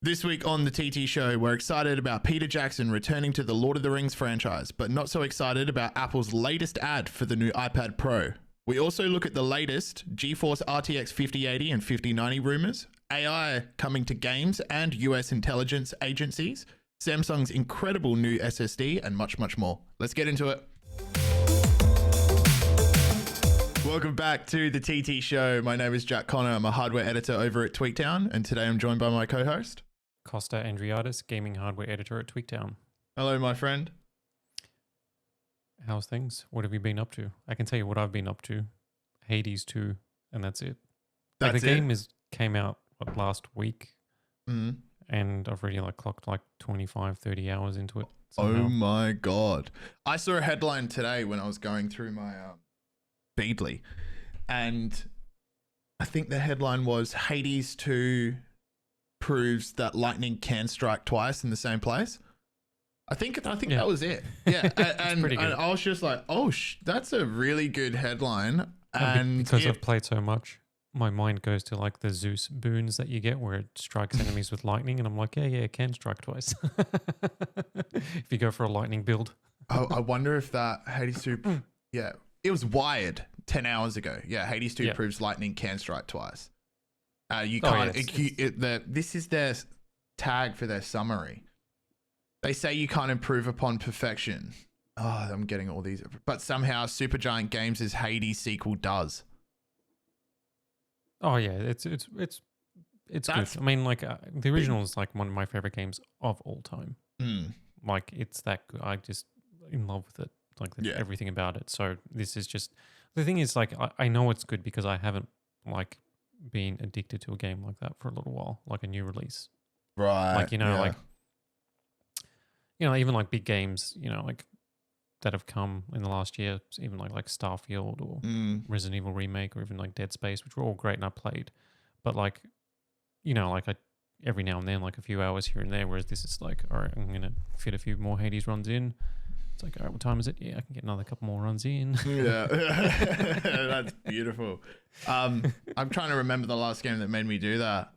This week on the TT Show, we're excited about Peter Jackson returning to the Lord of the Rings franchise, but not so excited about Apple's latest ad for the new iPad Pro. We also look at the latest GeForce RTX 5080 and 5090 rumors, AI coming to games and US intelligence agencies, Samsung's incredible new SSD, and much, much more. Let's get into it. Welcome back to the TT Show. My name is Jak Connor. I'm a hardware editor over at Tweaktown, and today I'm joined by my co-host, Kosta Andriadis, gaming hardware editor at Tweaktown. Hello, my friend. How's things? What have you been up to? I can tell you what I've been up to. Hades 2, and that's it. That's the game came out last week, Mm. and I've already clocked 25, 30 hours into it. Somehow. Oh my God. I saw a headline today when I was going through my Feedly, and I think the headline was Hades 2 proves that lightning can strike twice in the same place. I think that was it. Yeah, and I was just like, oh, that's a really good headline. And because I've played so much, my mind goes to the Zeus boons that you get where it strikes enemies with lightning, and I'm like, yeah, it can strike twice. If you go for a lightning build. I wonder if that Hades 2, yeah, it was Wired 10 hours ago. Yeah, Hades 2 proves lightning can strike twice. You can't. This is their tag for their summary. They say you can't improve upon perfection. Oh, I'm getting all these, but somehow Supergiant Games' Hades sequel does. Oh yeah, it's good. I mean, the original is one of my favorite games of all time. It's that good. I just in love with it. Everything about it. So this is just the thing is I know it's good because I haven't been addicted to a game like that for a little while, like a new release. Right. Even big games, that have come in the last year, even like Starfield or Resident Evil Remake or even Dead Space, which were all great and I played. But I every now and then, a few hours here and there, whereas this is all right, I'm going to fit a few more Hades runs in. It's all right, what time is it? Yeah, I can get another couple more runs in. Yeah, that's beautiful. I'm trying to remember the last game that made me do that.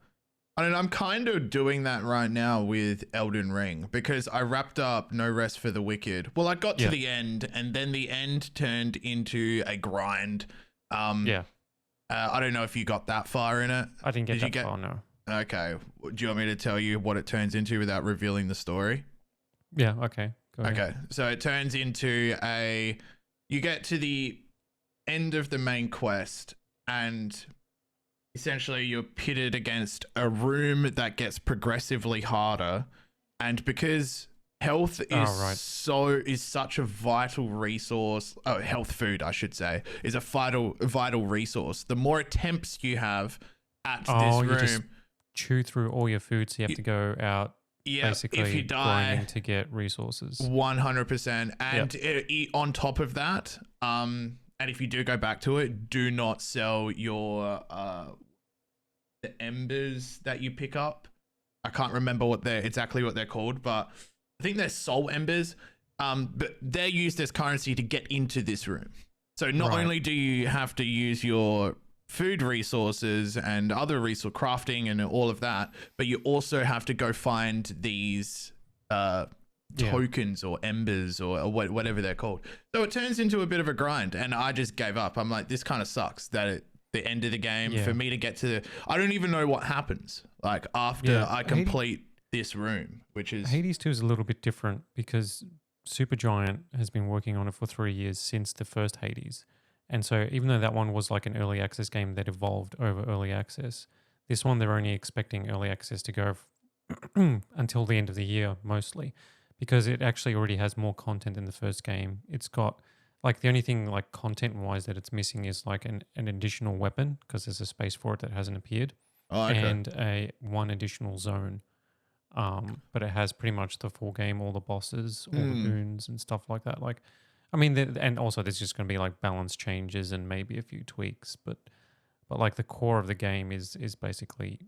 I mean, I'm kind of doing that right now with Elden Ring because I wrapped up No Rest for the Wicked. Well, I got to the end, and then the end turned into a grind. I don't know if you got that far in it. I didn't get that far, no. Okay. Do you want me to tell you what it turns into without revealing the story? Yeah, okay. Go ahead. Okay. So it turns into you get to the end of the main quest, and essentially you're pitted against a room that gets progressively harder, and because health is such a vital resource, health food I should say, is a vital resource. The more attempts you have at this room, you just chew through all your food, so you have to go out basically if you die, grinding to get resources. 100%. And on top of that, and if you do go back to it, do not sell your the embers that you pick up. I can't remember exactly what they're called, but I think they're soul embers. But they're used as currency to get into this room. So not only do you have to use your food resources and other resource crafting and all of that, but you also have to go find these tokens or embers or whatever they're called. So it turns into a bit of a grind, and I just gave up. I'm like, this kind of sucks that the end of the game for me to get to I don't even know what happens after I complete this room, which is Hades 2 is a little bit different because Supergiant has been working on it for 3 years since the first Hades. And so even though that one was an early access game that evolved over early access, this one they're only expecting early access to go until the end of the year mostly, because it actually already has more content than the first game. It's got the only thing content wise that it's missing is an additional weapon, because there's a space for it that hasn't appeared, and one additional zone. But it has pretty much the full game, all the bosses, all the boons and stuff like that. And also there's just going to be balance changes and maybe a few tweaks, but the core of the game is basically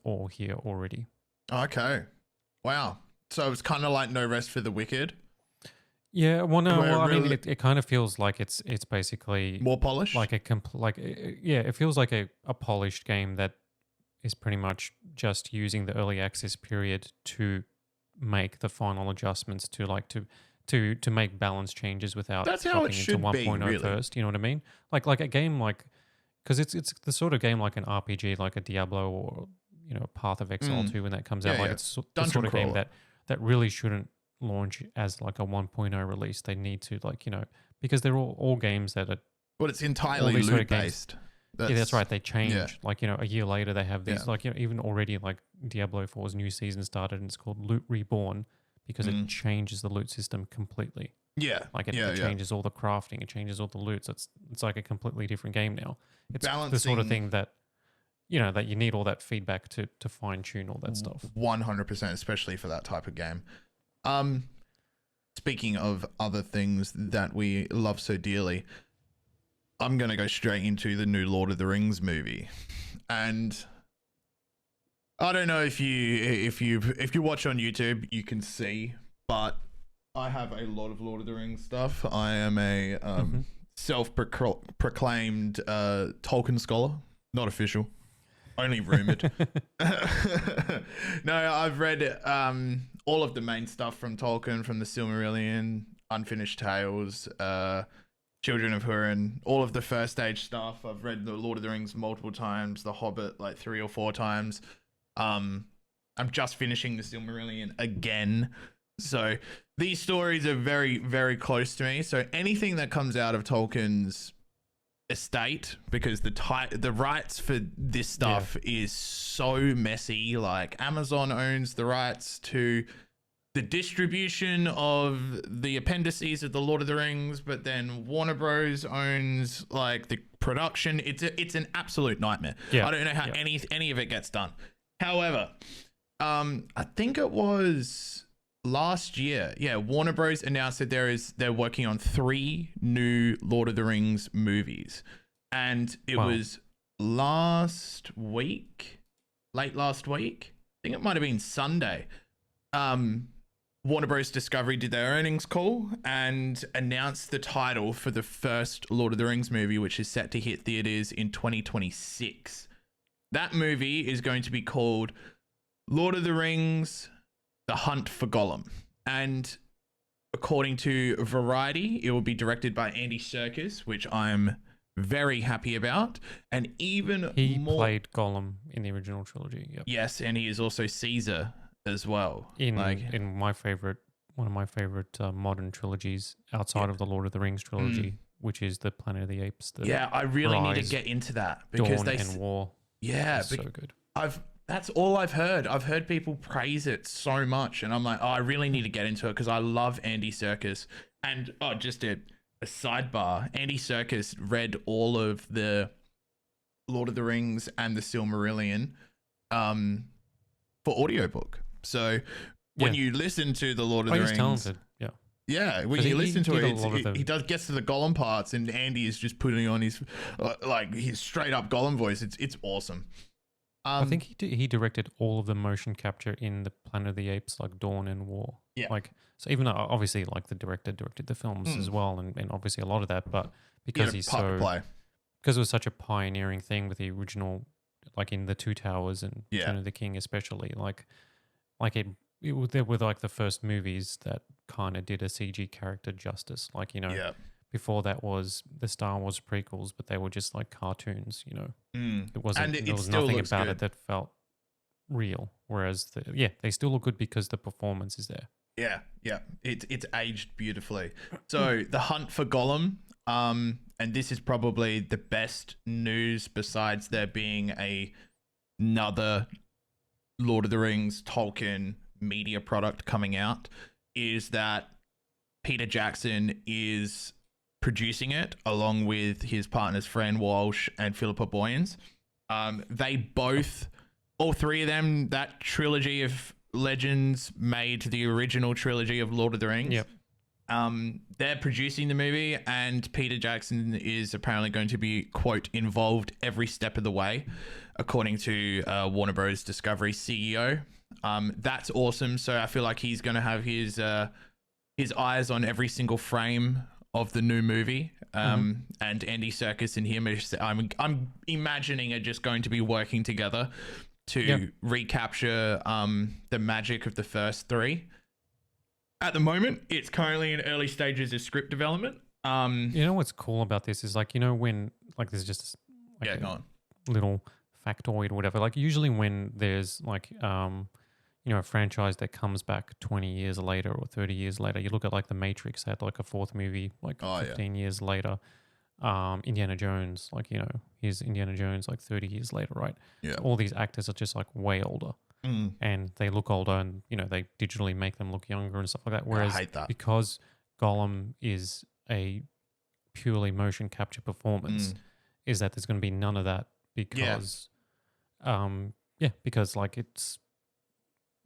all here already. Okay. Wow. So it's kind of like No Rest for the Wicked. Yeah, well, no, I mean, it kind of feels like it's basically more polished. It feels like a polished game that is pretty much just using the early access period to make the final adjustments to like to make balance changes without That's how it dropping into should be, 1.0 really. first. You know what I mean? Like a game like, because it's the sort of game like an RPG, like a Diablo or Path of Exile 2 when that comes out. Yeah, Like yeah. it's the Dungeon sort of game crawler. that really shouldn't launch as like a 1.0 release. They need to because they're all games that are But it's entirely these sort of loot games- based. yeah, that's right. They change. yeah. Like, a year later they have these, Yeah. like, even already like Diablo 4's new season started and it's called Loot Reborn because it changes the loot system completely. Yeah. Like it changes all the crafting, it changes all the loot. So it's like a completely different game now. It's the sort of thing that, that you need all that feedback to fine tune all that stuff. 100%, especially for that type of game. Speaking of other things that we love so dearly, I'm gonna go straight into the new Lord of the Rings movie, and I don't know if you watch on YouTube, you can see, but I have a lot of Lord of the Rings stuff. I am a self-proclaimed Tolkien scholar, not official, only rumored. No, I've read all of the main stuff from Tolkien, from the Silmarillion, Unfinished Tales, Children of Hurin, all of the first stage stuff. I've read the Lord of the Rings multiple times, The Hobbit like 3 or 4 times. I'm just finishing the Silmarillion again. So these stories are very, very close to me. So anything that comes out of Tolkien's estate, because the rights for this stuff is so messy. Like Amazon owns the rights to the distribution of the appendices of the Lord of the Rings, but then Warner Bros owns like the production. It's an absolute nightmare. I don't know how any of it gets done. However, I think it was last year. Yeah, Warner Bros announced that they're working on 3 new Lord of the Rings movies, and it was last week, late last week. I think it might have been Sunday. Warner Bros. Discovery did their earnings call and announced the title for the first Lord of the Rings movie, which is set to hit theaters in 2026. That movie is going to be called Lord of the Rings: The Hunt for Gollum. And according to Variety, it will be directed by Andy Serkis, which I'm very happy about. And even he more... played Gollum in the original trilogy. Yep. Yes, and he is also Caesar as well. In one of my favorite modern trilogies outside of the Lord of the Rings trilogy, which is the Planet of the Apes. I really need to get into that because Dawn and War. Yeah, so good. That's all I've heard. I've heard people praise it so much, and I'm like, I really need to get into it because I love Andy Serkis. And just a sidebar: Andy Serkis read all of the Lord of the Rings and the Silmarillion for audiobook. So when you listen to the Lord of the Rings, he's talented. Yeah, when you listen to it, he gets to the Gollum parts, and Andy is just putting on his his straight up Gollum voice. It's awesome. I think he directed all of the motion capture in the Planet of the Apes, like Dawn and War. Yeah. So even though obviously like the director directed the films as well, and obviously a lot of that, but because because it was such a pioneering thing with the original, like in the Two Towers and Return of the King, especially they were like the first movies that kind of did a CG character justice. Before that was the Star Wars prequels, but they were just like cartoons. It wasn't. And there was nothing about it that felt real. Whereas they still look good because the performance is there. Yeah, it's aged beautifully. So The Hunt for Gollum, and this is probably the best news besides there being another Lord of the Rings Tolkien media product coming out, is that Peter Jackson is producing it along with his partners Fran Walsh and Philippa Boyens. They both, all 3 of them, that trilogy of legends made the original trilogy of Lord of the Rings. Yep. They're producing the movie, and Peter Jackson is apparently going to be, quote, involved every step of the way, according to Warner Bros. Discovery CEO. That's awesome. So I feel like he's going to have his eyes on every single frame of the new movie. And Andy Serkis and him, I'm imagining are just going to be working together. to recapture the magic of the first three. At the moment, it's currently in early stages of script development. You know what's cool about this is, like, you know, when, like, there's just like yeah, go on. little factoid or whatever. Like, usually when there's like you know, a franchise that comes back 20 years later or 30 years later, you look at like The Matrix had like a fourth movie like 15 years later. Indiana Jones, like, you know, here's Indiana Jones like 30 years later, right? Yeah. So all these actors are just like way older. And they look older, and, you know, they digitally make them look younger and stuff like that. Whereas I hate that. because Gollum is a purely motion capture performance, is that there's going to be none of that because, because like it's,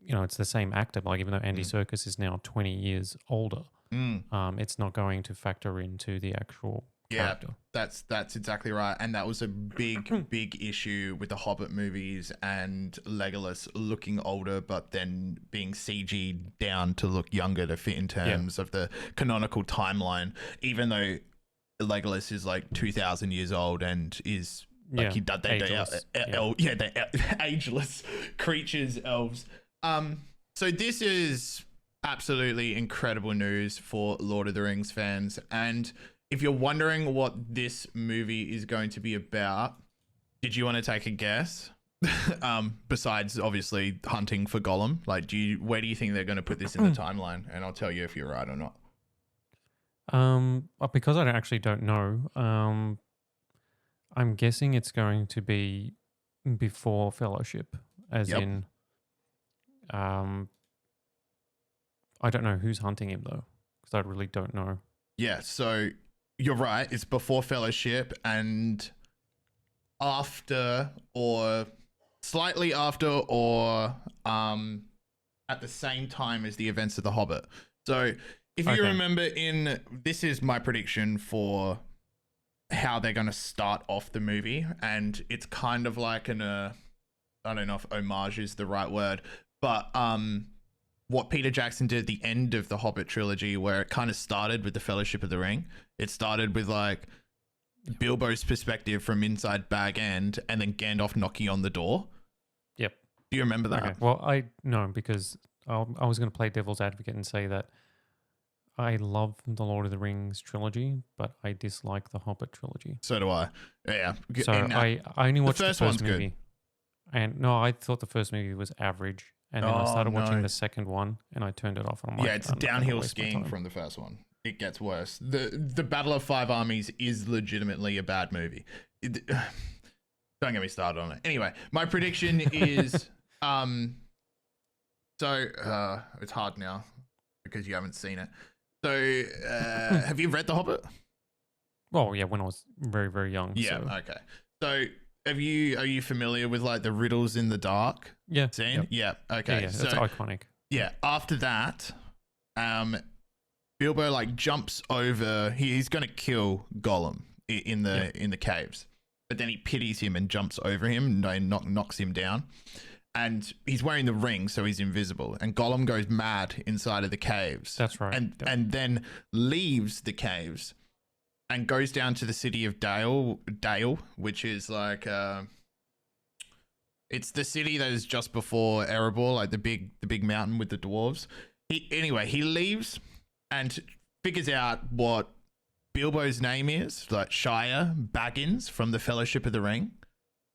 you know, it's the same actor. Like, even though Andy Serkis is now 20 years older, it's not going to factor into the actual character. That's exactly right. And that was a big issue with the Hobbit movies and Legolas looking older, but then being CG'd down to look younger to fit in terms of the canonical timeline, even though Legolas is like 2,000 years old and is like they're ageless creatures, elves. So this is absolutely incredible news for Lord of the Rings fans. And if you're wondering what this movie is going to be about, did you want to take a guess? Besides obviously hunting for Gollum, like, where do you think they're going to put this in the timeline? And I'll tell you if you're right or not. Because I actually don't know. I'm guessing it's going to be before Fellowship, as in, I don't know who's hunting him though, because I really don't know. Yeah, so you're right. It's before Fellowship and after, or slightly after, or at the same time as the events of The Hobbit. So if you remember, this is my prediction for how they're going to start off the movie, and it's kind of like I don't know if homage is the right word, but what Peter Jackson did at the end of the Hobbit trilogy, where it kind of started with the Fellowship of the Ring. It started with like Bilbo's perspective from inside Bag End, and then Gandalf knocking on the door. Yep. Do you remember that? Okay. Well, I know, because I was going to play devil's advocate and say that I love the Lord of the Rings trilogy, but I dislike the Hobbit trilogy. So do I. Yeah. So I only watched the first movie. Good. And no, I thought the first movie was average. And then I started watching the second one, and I turned it off. And I'm like, it's downhill skiing from the first one. It gets worse. The Battle of Five Armies is legitimately a bad movie. Don't get me started on it. Anyway, my prediction is it's hard now because you haven't seen it. So have you read The Hobbit? Well, yeah, when I was very, very young. Yeah, so. okay. So are you familiar with like the riddles in the dark scene? Yeah, okay. Yeah, that's iconic. Yeah, after that, Bilbo like jumps over. He's gonna kill Gollum in the caves, but then he pities him and jumps over him and knocks him down. And he's wearing the ring, so he's invisible. And Gollum goes mad inside of the caves. That's right. And then leaves the caves and goes down to the city of Dale, which is like it's the city that is just before Erebor, like the big mountain with the dwarves. He leaves and figures out what Bilbo's name is, like Shire Baggins from the Fellowship of the Ring.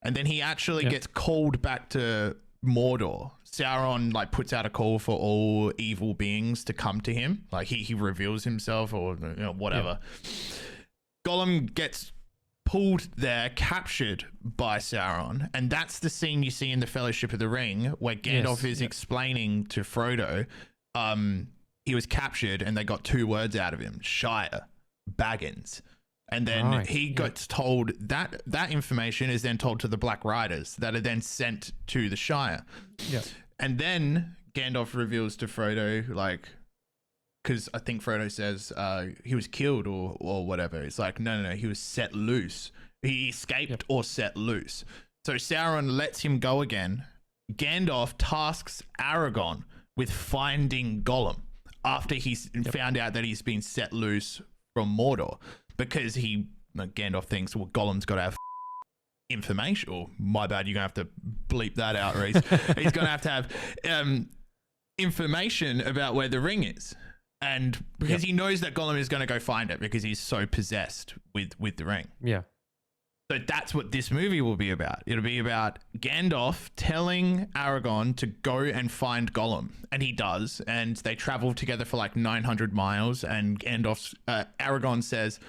And then he actually gets called back to Mordor. Sauron like puts out a call for all evil beings to come to him. Like he reveals himself, or whatever. Yeah. Gollum gets pulled there, captured by Sauron, and that's the scene you see in the Fellowship of the Ring where Gandalf is explaining to Frodo, he was captured and they got two words out of him: Shire Baggins. And then he gets told that information is then told to the Black Riders that are then sent to the Shire. Yeah. And then Gandalf reveals to Frodo, like, because I think Frodo says he was killed or whatever. It's like, no, he was set loose. He escaped or set loose. So Sauron lets him go again. Gandalf tasks Aragorn with finding Gollum after he's found out that he's been set loose from Mordor. Because Gandalf thinks, well, Gollum's got to have information. Or my bad, you're gonna have to bleep that out, Reese. He's gonna have to have information about where the ring is, and because he knows that Gollum is gonna go find it because he's so possessed with the ring. Yeah. So that's what this movie will be about. It'll be about Gandalf telling Aragorn to go and find Gollum, and he does, and they travel together for like 900 miles, and Aragorn says,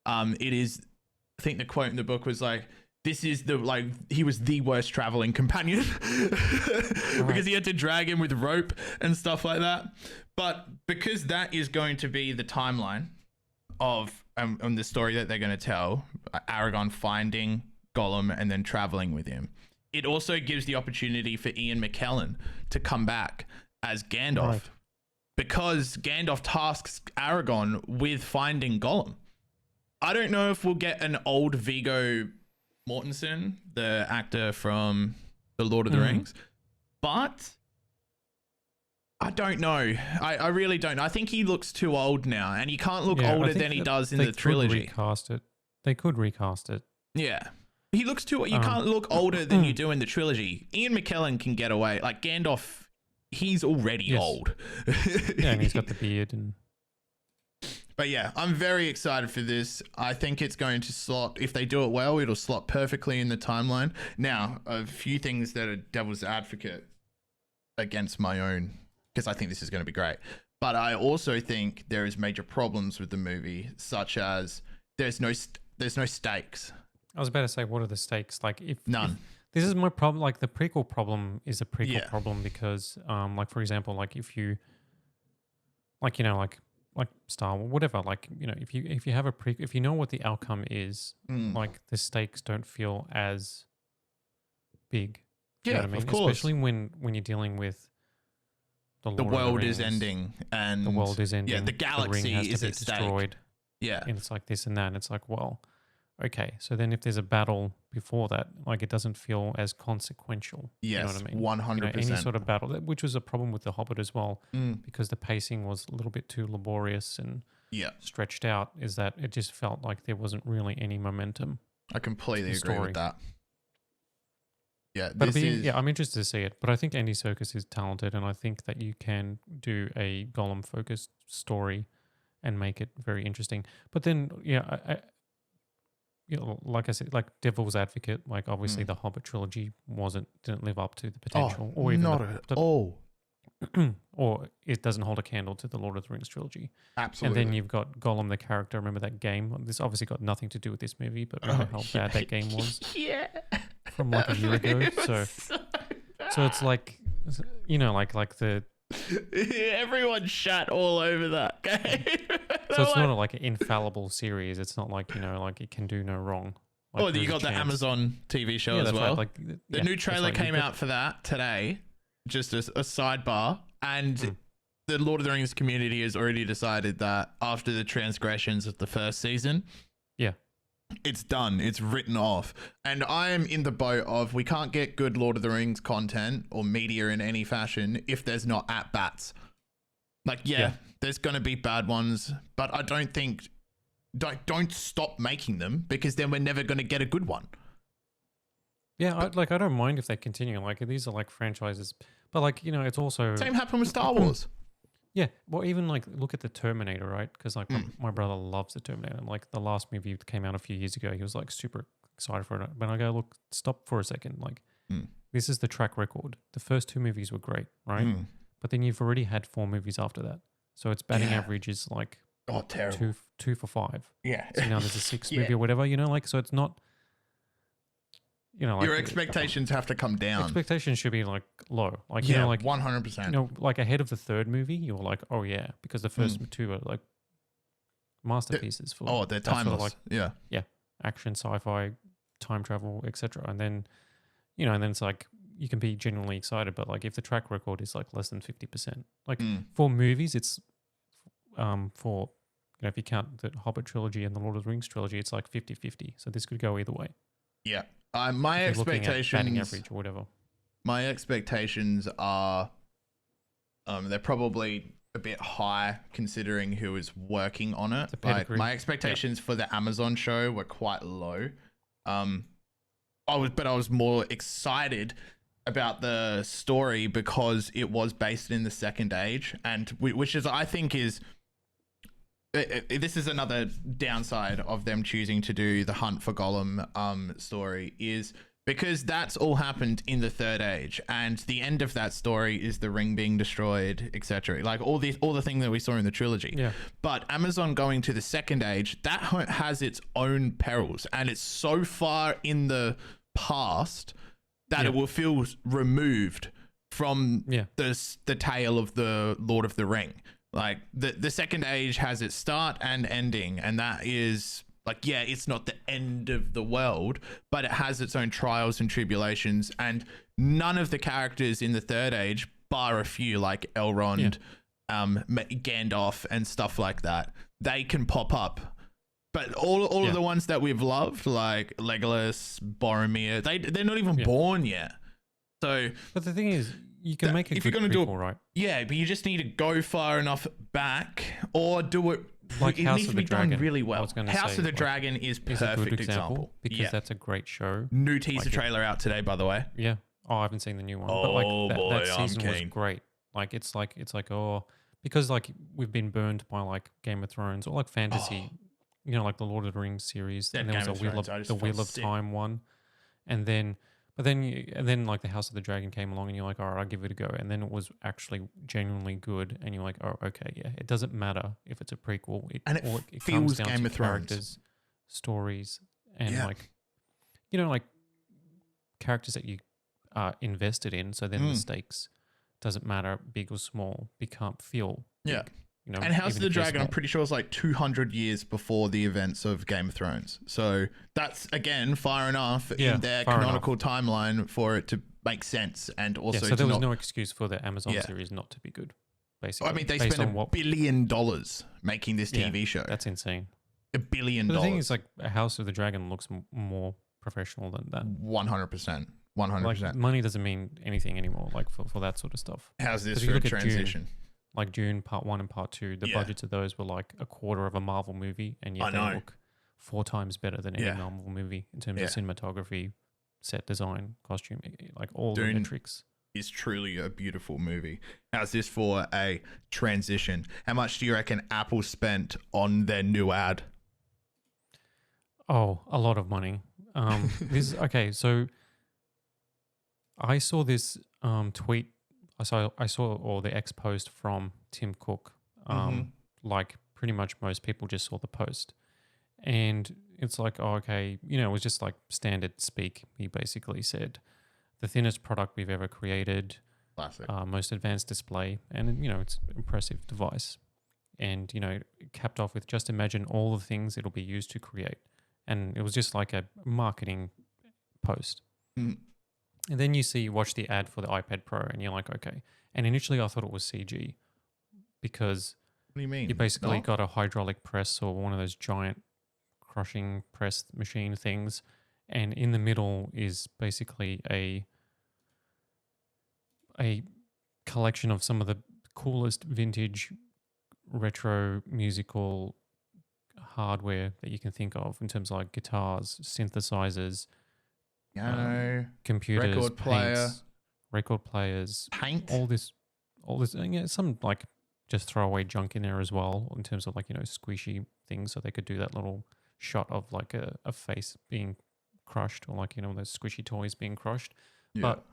it is, I think the quote in the book was like, this is he was the worst traveling companion because he had to drag him with rope and stuff like that. But because that is going to be the timeline of on the story that they're going to tell, Aragorn finding Gollum and then traveling with him, it also gives the opportunity for Ian McKellen to come back as Gandalf, because Gandalf tasks Aragorn with finding Gollum. I don't know if we'll get an old Viggo Mortensen, the actor from The Lord of the Rings, but I don't know. I really don't. I think he looks too old now, and he can't look older than he does in the trilogy. Recast it. They could recast it. Yeah. He looks too... You can't look older than you do in the trilogy. Ian McKellen can get away. Like, Gandalf, he's already old. Yeah, and he's got the beard. But yeah, I'm very excited for this. I think it's going to slot... If they do it well, it'll slot perfectly in the timeline. Now, a few things that are devil's advocate against my own... because I think this is going to be great. But I also think there is major problems with the movie, such as there's no stakes. I was about to say, what are the stakes? Like, None. This is my problem. Like, the prequel problem is a prequel problem because, like, for example, like if you, like, you know, like Star Wars, whatever, like, you know, if you have a prequel, if you know what the outcome is, like, the stakes don't feel as big. You know what I mean? Of course. Especially when you're dealing with the world is ending, and the world is ending. Yeah, the galaxy is at destroyed. Yeah, and it's like this and that. And it's like, well, okay. So then, if there's a battle before that, like, it doesn't feel as consequential. Yes, you know what I mean? 100%. Any sort of battle, which was a problem with The Hobbit as well, because the pacing was a little bit too laborious and stretched out. Is that it just felt like there wasn't really any momentum. I completely agree with that. Yeah, but I'm interested to see it. But I think Andy Serkis is talented, and I think that you can do a Gollum-focused story and make it very interesting. But then, I you know, like I said, like devil's advocate, like obviously the Hobbit trilogy didn't live up to the potential, or even not at all, or it doesn't hold a candle to the Lord of the Rings trilogy. Absolutely. And then you've got Gollum the character. Remember that game? This obviously got nothing to do with this movie, but remember how bad that game was? From like a year ago. So it's like, you know, like the everyone shat all over that game. So it's not like an infallible series. It's not like, you know, like it can do no wrong. Like, you got the Amazon TV show as well. Right. Like, the new trailer came out for that today. Just a sidebar, and the Lord of the Rings community has already decided that after the transgressions of the first season, it's done. It's written off. And I am in the boat of, we can't get good Lord of the Rings content or media in any fashion if there's not at-bats. Like, there's going to be bad ones, but I don't think... Don't stop making them, because then we're never going to get a good one. Yeah, I don't mind if they continue. Like, these are like franchises. But like, you know, it's also... Same happened with Star Wars. Yeah, well, even like look at the Terminator, right? Because like my brother loves the Terminator. Like the last movie that came out a few years ago, he was like super excited for it. But I go, look, stop for a second. Like this is the track record. The first two movies were great, right? But then you've already had 4 movies after that. So its batting average is like terrible. two for 5. Yeah. So now there's a 6th movie or whatever, you know, like, so it's not, you know, like your expectations have to come down. Expectations should be like low, like, you know, like 100%. You know, like ahead of the 3rd movie, you're like, oh yeah, because the first 2 are like masterpieces for they're timeless. Like, yeah, action, sci-fi, time travel, etc. And then, you know, and then it's like you can be genuinely excited, but like if the track record is like less than 50%, like for movies, it's for, you know, if you count the Hobbit trilogy and the Lord of the Rings trilogy, it's like 50-50. So this could go either way. Yeah. My expectations, batting average or whatever. My expectations are, they're probably a bit high considering who is working on it. Like, my expectations for the Amazon show were quite low. I was more excited about the story because it was based in the Second Age, and which is, I think, is this is another downside of them choosing to do the Hunt for Gollum story, is because that's all happened in the Third Age, and the end of that story is the ring being destroyed, etc. Like all the things that we saw in the trilogy. Yeah. But Amazon going to the Second Age, that has its own perils, and it's so far in the past that it will feel removed from the tale of the Lord of the Ring. Like the Second Age has its start and ending, and that is like, yeah, it's not the end of the world, but it has its own trials and tribulations, and none of the characters in the Third Age, bar a few like Elrond, Gandalf and stuff like that, they can pop up. But all of the ones that we've loved, like Legolas, Boromir, they're not even born yet. So, but the thing is, you can make a if good you're going to do it, right? Yeah, but you just need to go far enough back, or do it. Like it House needs of to the be Dragon. done really well. House of the Dragon is a perfect good example because that's a great show. New teaser trailer out today, by the way. Yeah. Oh, I haven't seen the new one. Oh, but like boy, that season was great. Like it's like because like we've been burned by like Game of Thrones or like fantasy, you know, like the Lord of the Rings series, and there was the Wheel of Time one, and then like the House of the Dragon came along, and you're like, all right, I'll give it a go, and then it was actually genuinely good, and you're like, oh, okay, yeah, it doesn't matter if it's a prequel, it feels comes down Game to of Thrones characters, stories, and like, you know, like characters that you are invested in. So then the stakes doesn't matter, big or small, feel big. You know, and House of the Dragon, I'm pretty sure, was like 200 years before the events of Game of Thrones. So that's, again, far enough in their canonical timeline for it to make sense. And also, so there was no excuse for the Amazon series not to be good, basically. I mean, they spent $1 billion making this TV show. That's insane. $1 billion. But the thing is, like, House of the Dragon looks more professional than that. 100%. 100%. Like, money doesn't mean anything anymore, like, for that sort of stuff. How's this for a transition? Like Dune Part 1 and Part 2, the budgets of those were like a quarter of a Marvel movie, and yet they look 4 times better than any Marvel movie in terms of cinematography, set design, costume, like all the metrics. Is truly a beautiful movie. How's this for a transition? How much do you reckon Apple spent on their new ad? Oh, a lot of money. So I saw this tweet. I saw all the X post from Tim Cook. Like pretty much most people just saw the post, and it's like, oh, okay, you know, it was just like standard speak. He basically said, the thinnest product we've ever created, classic, most advanced display, and you know, it's an impressive device. And you know, capped off with, just imagine all the things it'll be used to create, and it was just like a marketing post. And then you watch the ad for the iPad Pro, and you're like, okay. And initially I thought it was CG, because what do you mean? You basically got a hydraulic press or one of those giant crushing press machine things, and in the middle is basically a collection of some of the coolest vintage retro musical hardware that you can think of, in terms of like guitars, synthesizers, computers, record players, paint, all this, and some like just throwaway junk in there as well, in terms of like, you know, squishy things, so they could do that little shot of like a face being crushed, or like, you know, those squishy toys being crushed. But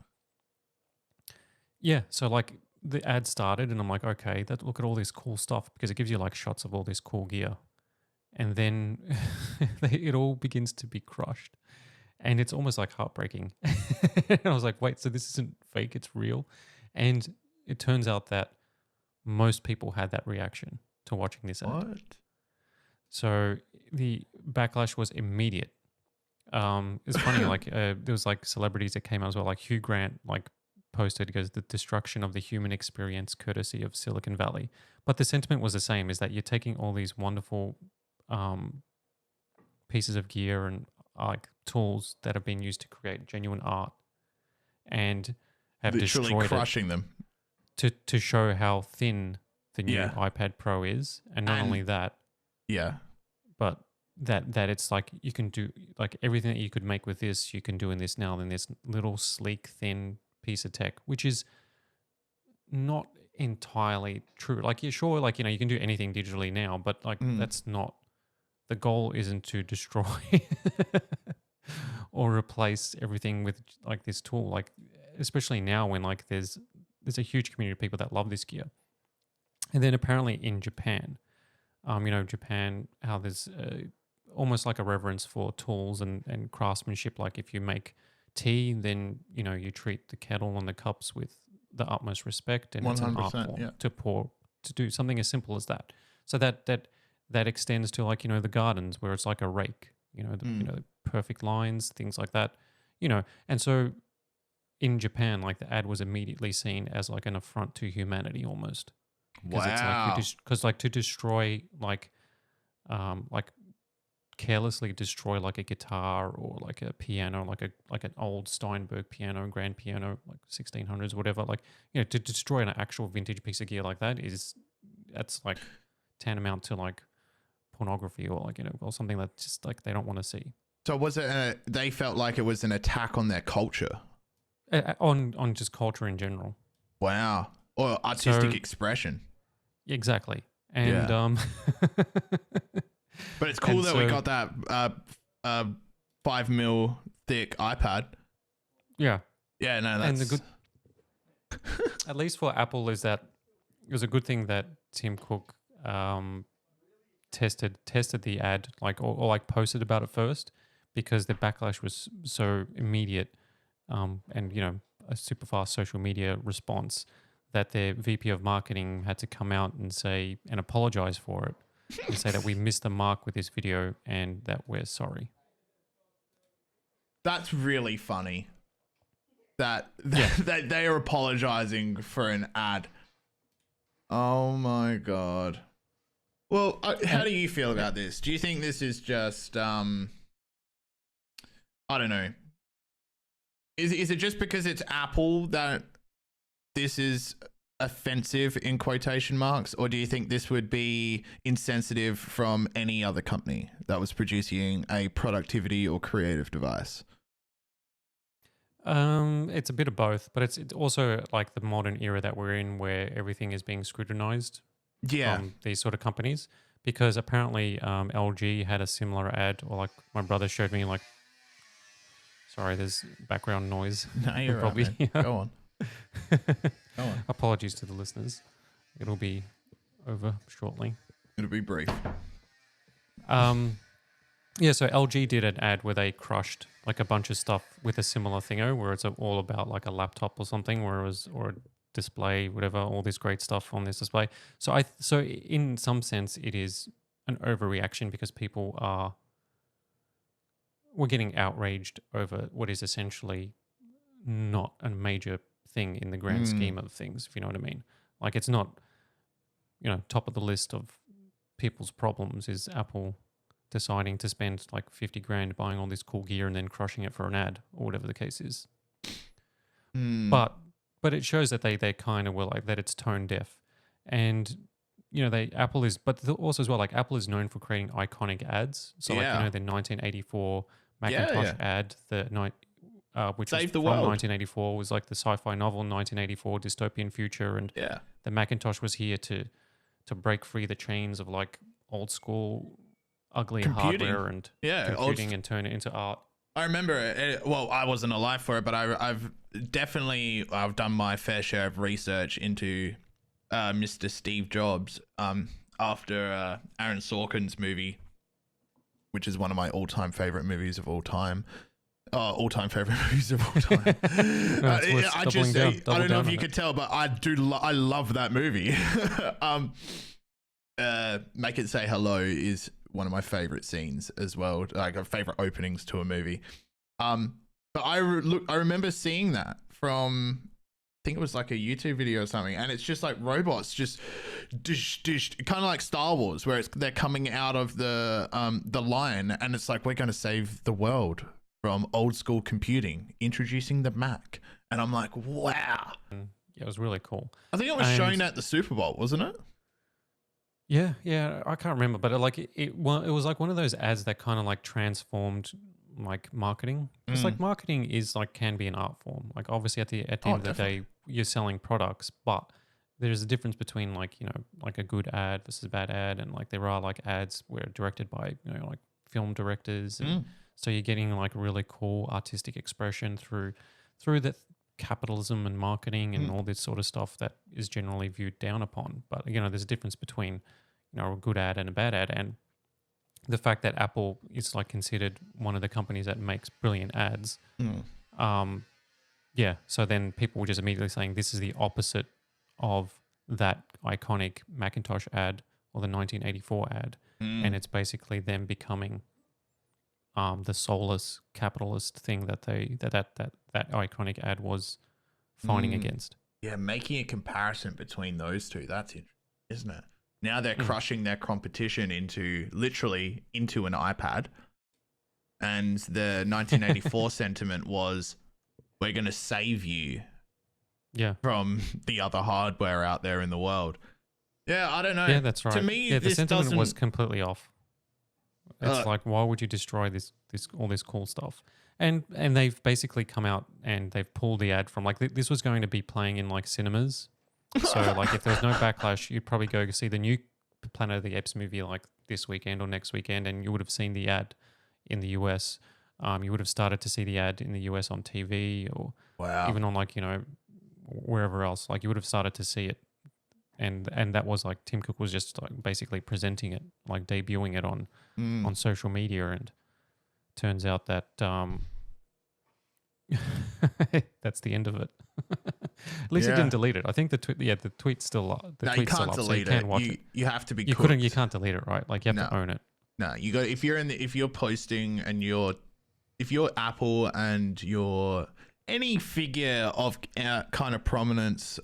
so like the ad started, and I'm like, okay, look at all this cool stuff, because it gives you like shots of all this cool gear, and then it all begins to be crushed. And it's almost like heartbreaking. And I was like, wait, so this isn't fake, it's real? And it turns out that most people had that reaction to watching this ad. What? So the backlash was immediate. It's funny, like there was like celebrities that came out as well, like Hugh Grant, like posted, because the destruction of the human experience courtesy of Silicon Valley. But the sentiment was the same, is that you're taking all these wonderful pieces of gear and like tools that have been used to create genuine art, and have literally destroyed crushing them to show how thin the new iPad Pro is. And not only that, but that it's like you can do like everything that you could make with this, you can do in this now in this little sleek, thin piece of tech, which is not entirely true. Like, you're sure, like, you can do anything digitally now, but like that's not the goal. Isn't to destroy or replace everything with like this tool. Like, especially now when like there's a huge community of people that love this gear. And then apparently in Japan, Japan, how there's almost like a reverence for tools and craftsmanship. Like, if you make tea, then you treat the kettle and the cups with the utmost respect, and it's an art form to do something as simple as that. So that extends to, like, the gardens, where it's like a rake, the perfect lines, things like that, and so in Japan, like, the ad was immediately seen as like an affront to humanity almost. Wow. It's like, because like to destroy like carelessly destroy like a guitar or like a piano, like an old Steinberg piano, grand piano, like 1600s, whatever. Like, to destroy an actual vintage piece of gear like that's like tantamount to like pornography, or like, or something that just like they don't want to see. So was it? They felt like it was an attack on their culture, on just culture in general. Wow, or artistic expression. Exactly, and But it's cool that we got that 5 mil thick iPad. Yeah. Yeah, no, that's... And the good, at least for Apple, is that it was a good thing that Tim Cook tested the ad, like, or like posted about it first, because the backlash was so immediate, and a super fast social media response, that their VP of marketing had to come out and say and apologize for it. And say that we missed the mark with this video and that we're sorry. That's really funny. That they are apologizing for an ad. Oh my god. Well, how do you feel about this? Do you think this is just I don't know. Is it just because it's Apple that this is offensive in quotation marks, or do you think this would be insensitive from any other company that was producing a productivity or creative device? It's a bit of both, but it's also like the modern era that we're in, where everything is being scrutinized from these sort of companies, because apparently LG had a similar ad, or like my brother showed me, like, sorry, there's background noise. No, you're probably right, man. Go on. Go on. Apologies to the listeners. It'll be over shortly. It'll be brief. Yeah, so LG did an ad where they crushed like a bunch of stuff with a similar thingo, where it's all about like a laptop or something, or a display, whatever, all this great stuff on this display. So in some sense it is an overreaction, because we're getting outraged over what is essentially not a major thing in the grand scheme of things, if you know what I mean. Like, it's not, top of the list of people's problems is Apple deciding to spend like 50 grand buying all this cool gear and then crushing it for an ad, or whatever the case is. But it shows that they kind of were like that. It's tone deaf, and Apple is, but also as well, like, Apple is known for creating iconic ads. So like, the 1984 Macintosh ad, which was from 1984, was like the sci-fi novel 1984 dystopian future, and the Macintosh was here to break free the chains of like old school ugly hardware and computing and turn it into art. I remember it. Well, I wasn't alive for it, but I've done my fair share of research into Mr. Steve Jobs after Aaron Sorkin's movie, which is one of my all-time favorite movies of all time. All-time favorite movies of all time. I don't know if you could tell, but I love that movie. Make It Say Hello is one of my favorite scenes as well, like favorite openings to a movie. But I remember seeing that from, I think it was like a YouTube video or something, and it's just like robots just kind of like Star Wars, where they're coming out of the line, and it's like, we're going to save the world from old school computing, introducing the Mac. And I'm like, wow. Yeah, it was really cool. I think it was showing at the Super Bowl, wasn't it? Yeah, I can't remember, but well, it was like one of those ads that kind of like transformed like marketing. Because like marketing is like can be an art form. Like obviously at the end of the Definitely. day, you're selling products, but there's a difference between like like a good ad versus a bad ad, and like there are like ads where directed by like film directors, and so you're getting like really cool artistic expression through the capitalism and marketing and all this sort of stuff that is generally viewed down upon. But there's a difference between a good ad and a bad ad, and the fact that Apple is like considered one of the companies that makes brilliant ads. Um, yeah, so then people were just immediately saying this is the opposite of that iconic Macintosh ad or the 1984 ad, and it's basically them becoming the soulless capitalist thing that that iconic ad was fighting against. Yeah, making a comparison between those two, that's interesting, isn't it? Now they're crushing their competition literally into an iPad. And the 1984 sentiment was, we're going to save you from the other hardware out there in the world. Yeah, I don't know. Yeah, that's right. To me, the this sentiment was doesn't... completely off. It's like, why would you destroy this all this cool stuff? And they've basically come out and they've pulled the ad from like this was going to be playing in like cinemas. So like if there was no backlash, you'd probably go see the new Planet of the Apes movie like this weekend or next weekend, and you would have seen the ad in the US. You would have started to see the ad in the US on TV or even on like wherever else. Like you would have started to see it, and that was like Tim Cook was just like basically presenting it, like debuting it on social media, and turns out that that's the end of it. At least he didn't delete it. I think the tweet's still up. The tweet's you can't still up, delete so you it. can watch it. You have to be. You can't delete it, right? Like you have to own it. No, you go if you're posting and if you're Apple and you're any figure of kind of prominence,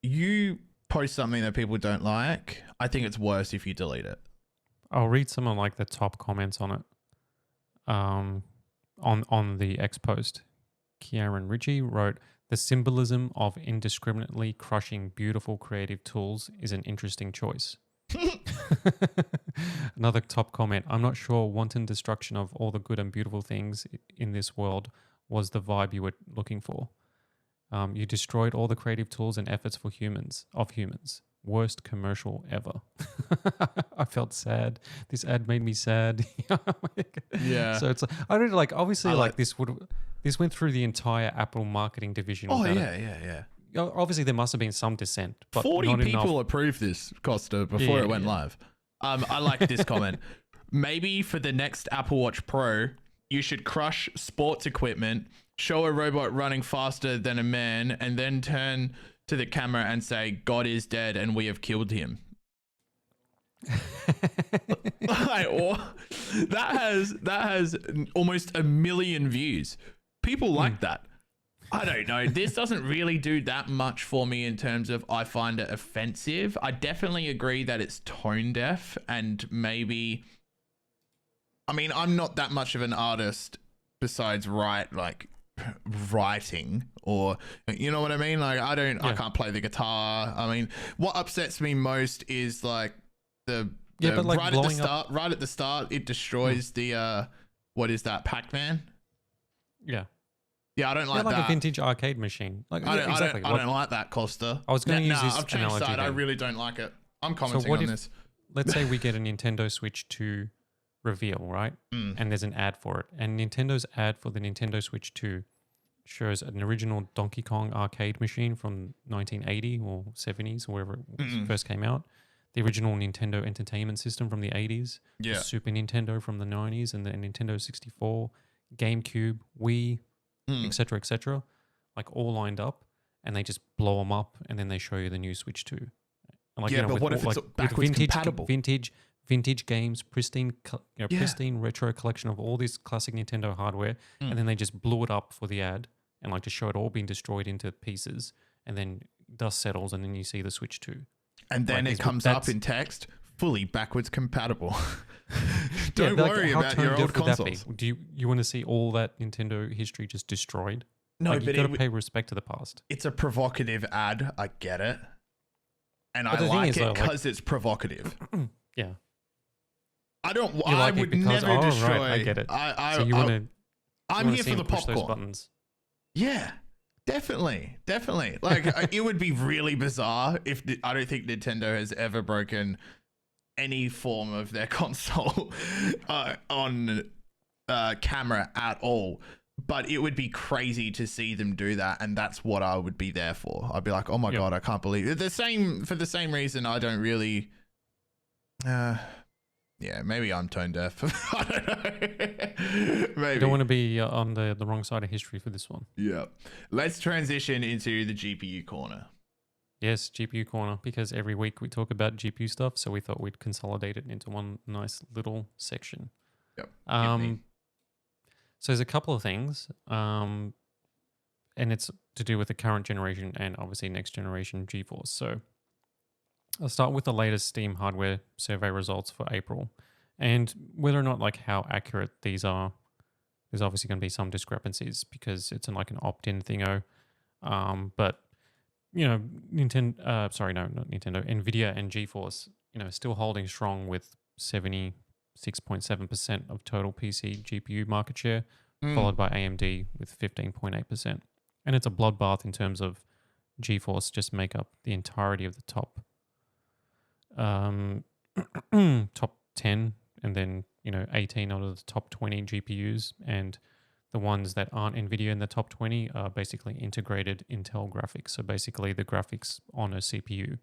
you post something that people don't like, I think it's worse if you delete it. I'll read some of like the top comments on it. On the X post, Kieran Ritchie wrote, "The symbolism of indiscriminately crushing beautiful creative tools is an interesting choice." Another top comment, "I'm not sure wanton destruction of all the good and beautiful things in this world was the vibe you were looking for. You destroyed all the creative tools and efforts for humans. Worst commercial ever." I felt sad. This ad made me sad. Yeah. So it's I don't like obviously this went through the entire Apple marketing division. Oh yeah. Obviously there must have been some dissent, but 40 not people enough. approved this, Costa, before it went live. I like this comment. "Maybe for the next Apple Watch Pro, you should crush sports equipment, show a robot running faster than a man, and then turn to the camera and say, 'God is dead and we have killed him.'" That has almost 1 million views. People like that. I don't know. This doesn't really do that much for me in terms of I find it offensive. I definitely agree that it's tone deaf, and maybe, I mean, I'm not that much of an artist besides writing, or you know what I mean? Like I can't play the guitar. I mean, what upsets me most is like but like right at the start it destroys the what is that, Pac-Man? Yeah, I don't like that. Like a vintage arcade machine. Like I don't like that, Costa. I was going to use this I've changed analogy side. I then. really don't like it. I'm commenting on this. Let's say we get a Nintendo Switch 2 reveal, right? And there's an ad for it. And Nintendo's ad for the Nintendo Switch 2 shows an original Donkey Kong arcade machine from 1980 or 70s, or wherever it first came out. The original Nintendo Entertainment System from the 80s. Yeah. The Super Nintendo from the 90s, and the Nintendo 64, GameCube, Wii, etc., like all lined up, and they just blow them up, and then they show you the new Switch 2. And like, but what if it's backwards compatible? Vintage games, pristine retro collection of all this classic Nintendo hardware, and then they just blew it up for the ad, and like to show it all being destroyed into pieces, and then dust settles, and then you see the Switch 2. And then it comes up in text, fully backwards compatible. Don't worry about your old consoles. Do you want to see all that Nintendo history just destroyed? No, like, but you got to pay respect to the past. It's a provocative ad. I get it. and But I the thing like is, it though, because it's provocative. Yeah. I don't. You I like it would because, never destroy. right, I get it. I. So you want to I'm here see for him the push those popcorn. buttons. Yeah, definitely. Like, it would be really bizarre if I don't think Nintendo has ever broken any form of their console on camera at all. But it would be crazy to see them do that, and that's what I would be there for. I'd be like, oh my god, I can't believe it. For the same reason I don't really. Yeah, maybe I'm tone deaf. I don't know. Maybe. You don't want to be on the wrong side of history for this one. Yeah. Let's transition into the GPU corner. Yes, GPU corner, because every week we talk about GPU stuff, so we thought we'd consolidate it into one nice little section. Yep. So there's a couple of things, and it's to do with the current generation and obviously next generation GeForce. So I'll start with the latest Steam hardware survey results for April, and whether or not like how accurate these are. There's obviously going to be some discrepancies because it's like an opt-in thingo. But you know, not Nintendo, Nvidia and GeForce, still holding strong with 76.7% of total PC GPU market share, followed by AMD with 15.8%. And it's a bloodbath in terms of GeForce just make up the entirety of the top top 10, and then 18 out of the top 20 GPUs, and the ones that aren't NVIDIA in the top 20 are basically integrated Intel graphics. So basically the graphics on a CPU.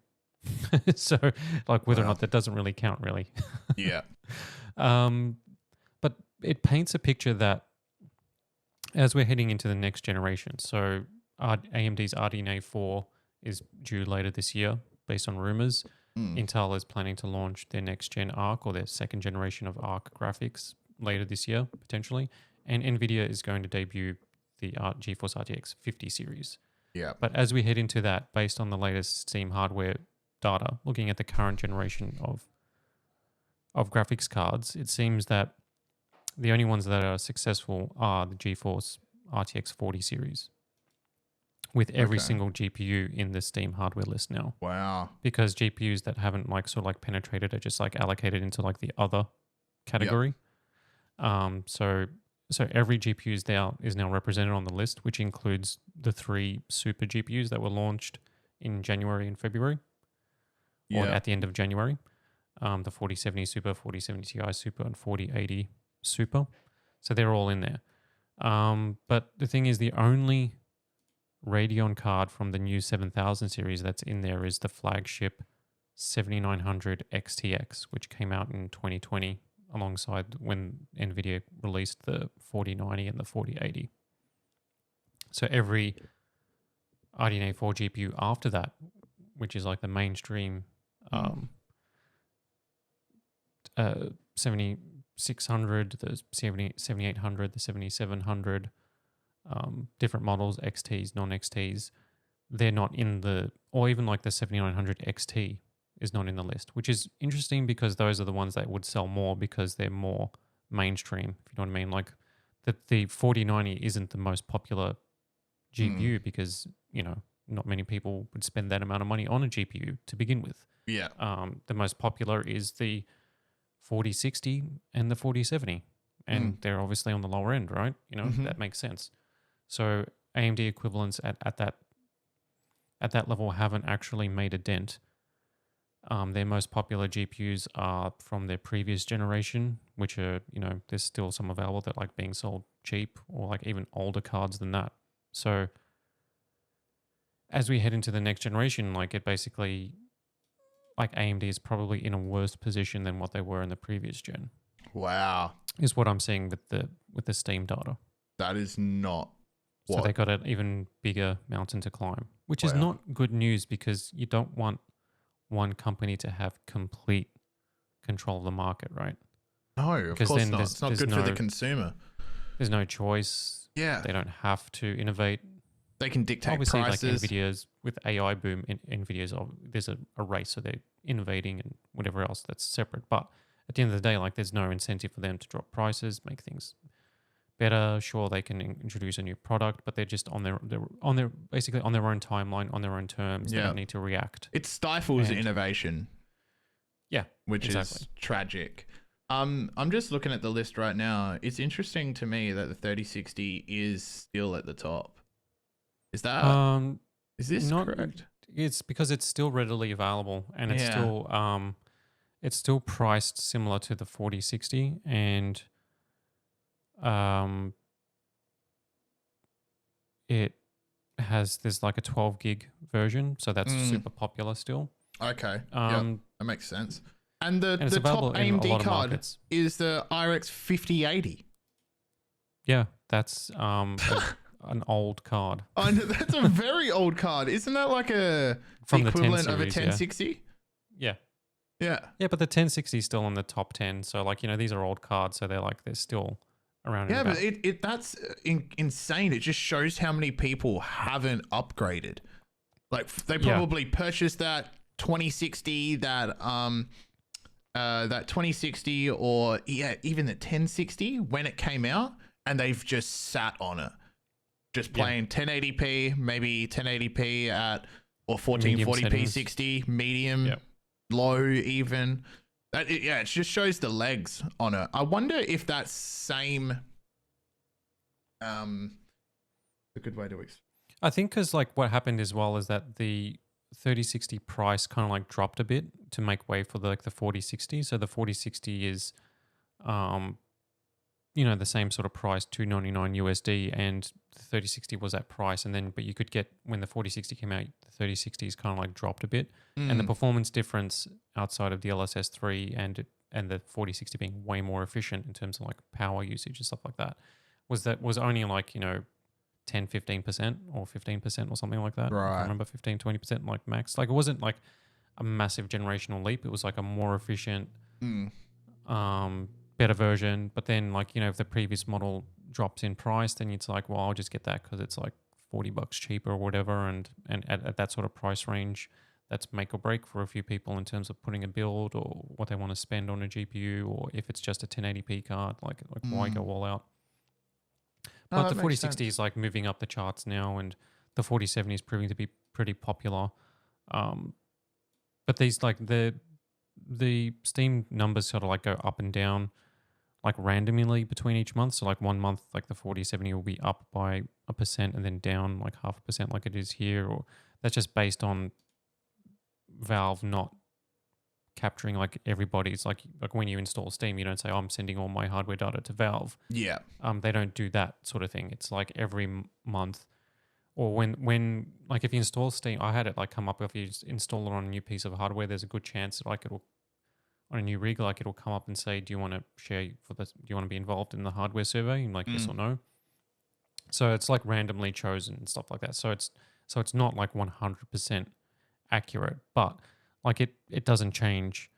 So like whether or not that doesn't really count really. Yeah. But it paints a picture that as we're heading into the next generation, so AMD's RDNA 4 is due later this year based on rumors. Intel is planning to launch their next gen ARC or their second generation of ARC graphics later this year, potentially. And NVIDIA is going to debut the GeForce RTX 50 series. Yeah. But as we head into that, based on the latest Steam hardware data, looking at the current generation of graphics cards, it seems that the only ones that are successful are the GeForce RTX 40 series, with every single GPU in the Steam hardware list now. Wow. Because GPUs that haven't penetrated are just like allocated into like the other category. Yep. So every GPU is now represented on the list, which includes the 3 super GPUs that were launched in January and February, or at the end of January. The 4070 Super, 4070 Ti Super, and 4080 Super. So they're all in there. But the thing is, the only Radeon card from the new 7000 series that's in there is the flagship 7900 XTX, which came out in 2020 alongside when NVIDIA released the 4090 and the 4080. So every RDNA 4 GPU after that, which is like the mainstream 7600, the 7800, the 7700, different models, XTs, non-XTs, they're not in or even like the 7900 XT is not in the list, which is interesting because those are the ones that would sell more because they're more mainstream, if you know what I mean. Like the 4090 isn't the most popular GPU because, not many people would spend that amount of money on a GPU to begin with. Yeah. The most popular is the 4060 and the 4070, and they're obviously on the lower end, right? That makes sense. So AMD equivalents at that level haven't actually made a dent. Their most popular GPUs are from their previous generation, which are, there's still some available that like being sold cheap, or like even older cards than that. So as we head into the next generation, like it basically, like AMD is probably in a worse position than what they were in the previous gen. Wow. Is what I'm seeing with the Steam data. That is not what... So they got an even bigger mountain to climb, which is not good news because you don't want one company to have complete control of the market, right? No, of course not. It's not good for the consumer. There's no choice. Yeah. They don't have to innovate. They can dictate obviously, prices. Like NVIDIA's, with AI boom, NVIDIA's, there's a race, so they're innovating and whatever else that's separate. But at the end of the day, like there's no incentive for them to drop prices, make things better. Sure, they can introduce a new product, but they're just on their basically on their own timeline, on their own terms. They don't need to react. It stifles innovation. Yeah, which is tragic. I'm just looking at the list right now. It's interesting to me that the 3060 is still at the top. Is that is this correct? It's because it's still readily available, and it's still priced similar to the 4060, and it has there's like a 12 gig version, so that's super popular still. Okay, that makes sense. And the top AMD card is the RX 5080. Yeah, that's an old card. Oh, no, that's a very old card. Isn't that like from the equivalent the 10 series, of a 1060? Yeah. Yeah. Yeah, but the 1060 is still in the top 10. So like, these are old cards, so they're still around. Yeah, but that's insane. It just shows how many people haven't upgraded. Like they probably purchased that 2060, that 2060, or even the 1060 when it came out, and they've just sat on it, just playing 1080p, maybe 1080p at or 1440p 60, medium, low even. It just shows the legs on it. I wonder if that same a good way to explain. I think because what happened as well is that the 3060 price kind of dropped a bit to make way for the 4060. So the 4060 is the same sort of price, $299 USD, and the 3060 was that price. And then but you could get, when the 4060 came out, the 3060 is kind of dropped a bit. And the performance difference outside of the LSS3 and the 4060 being way more efficient in terms of power usage and stuff like that was only 10, 15% or 15% or something like that. Right. I remember 15, 20% max. It wasn't a massive generational leap. It was a more efficient, better version. But then if the previous model drops in price, then it's well, I'll just get that because it's $40 cheaper or whatever. And at that sort of price range, that's make or break for a few people in terms of putting a build or what they want to spend on a GPU, or if it's just a 1080p card, why go all out? But the 4060 is moving up the charts now, and the 4070 is proving to be pretty popular. But these the Steam numbers sort of go up and down randomly between each month. So 1 month the 4070 will be up by 1% and then down 0.5% like it is here, or that's just based on Valve not capturing everybody's when you install Steam, you don't say, I'm sending all my hardware data to Valve. Yeah. They don't do that sort of thing. It's every month, or when if you install Steam, I had it come up, if you install it on a new piece of hardware, there's a good chance that it'll, on a new rig, it'll come up and say, do you want to share for this? Do you want to be involved in the hardware survey? And yes or no. So it's randomly chosen and stuff like that. So it's not 100% accurate, but it doesn't change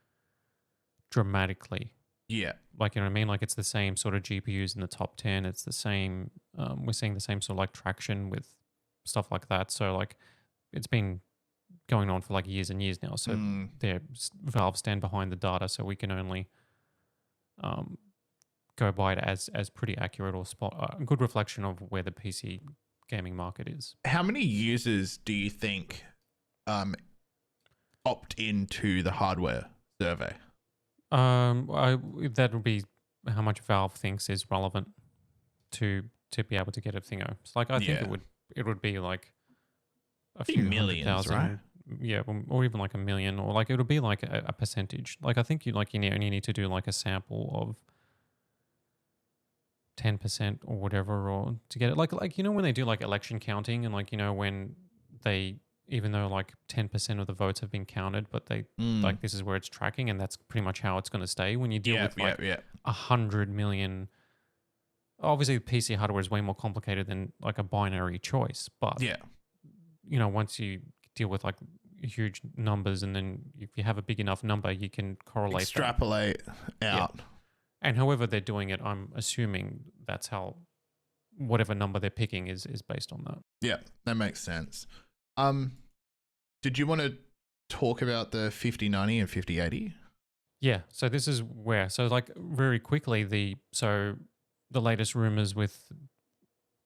dramatically. Yeah. You know what I mean? It's the same sort of GPUs in the top 10. It's the same, we're seeing the same sort of traction with stuff like that. So it's been going on for years and years now. So Valve stand behind the data, so we can only go by it as pretty accurate or a good reflection of where the PC gaming market is. How many users do you think opt into the hardware survey? That would be how much Valve thinks is relevant to be able to get a thingo. It's I think it would be a few millions, right? Yeah, or even 1 million, or it would be a percentage. I think you only need to do a sample of 10% or whatever, or to get it when they do election counting, and when they, even though 10% of the votes have been counted, but they this is where it's tracking, and that's pretty much how it's going to stay. When you deal with 100 million, obviously PC hardware is way more complicated than a binary choice. But once you deal with huge numbers, and then if you have a big enough number, you can correlate, extrapolate out. Yeah. And however they're doing it, I'm assuming that's how whatever number they're picking is based on that. Yeah, that makes sense. Did you want to talk about the 5090 and 5080? Yeah, so this is where, very quickly, the latest rumors with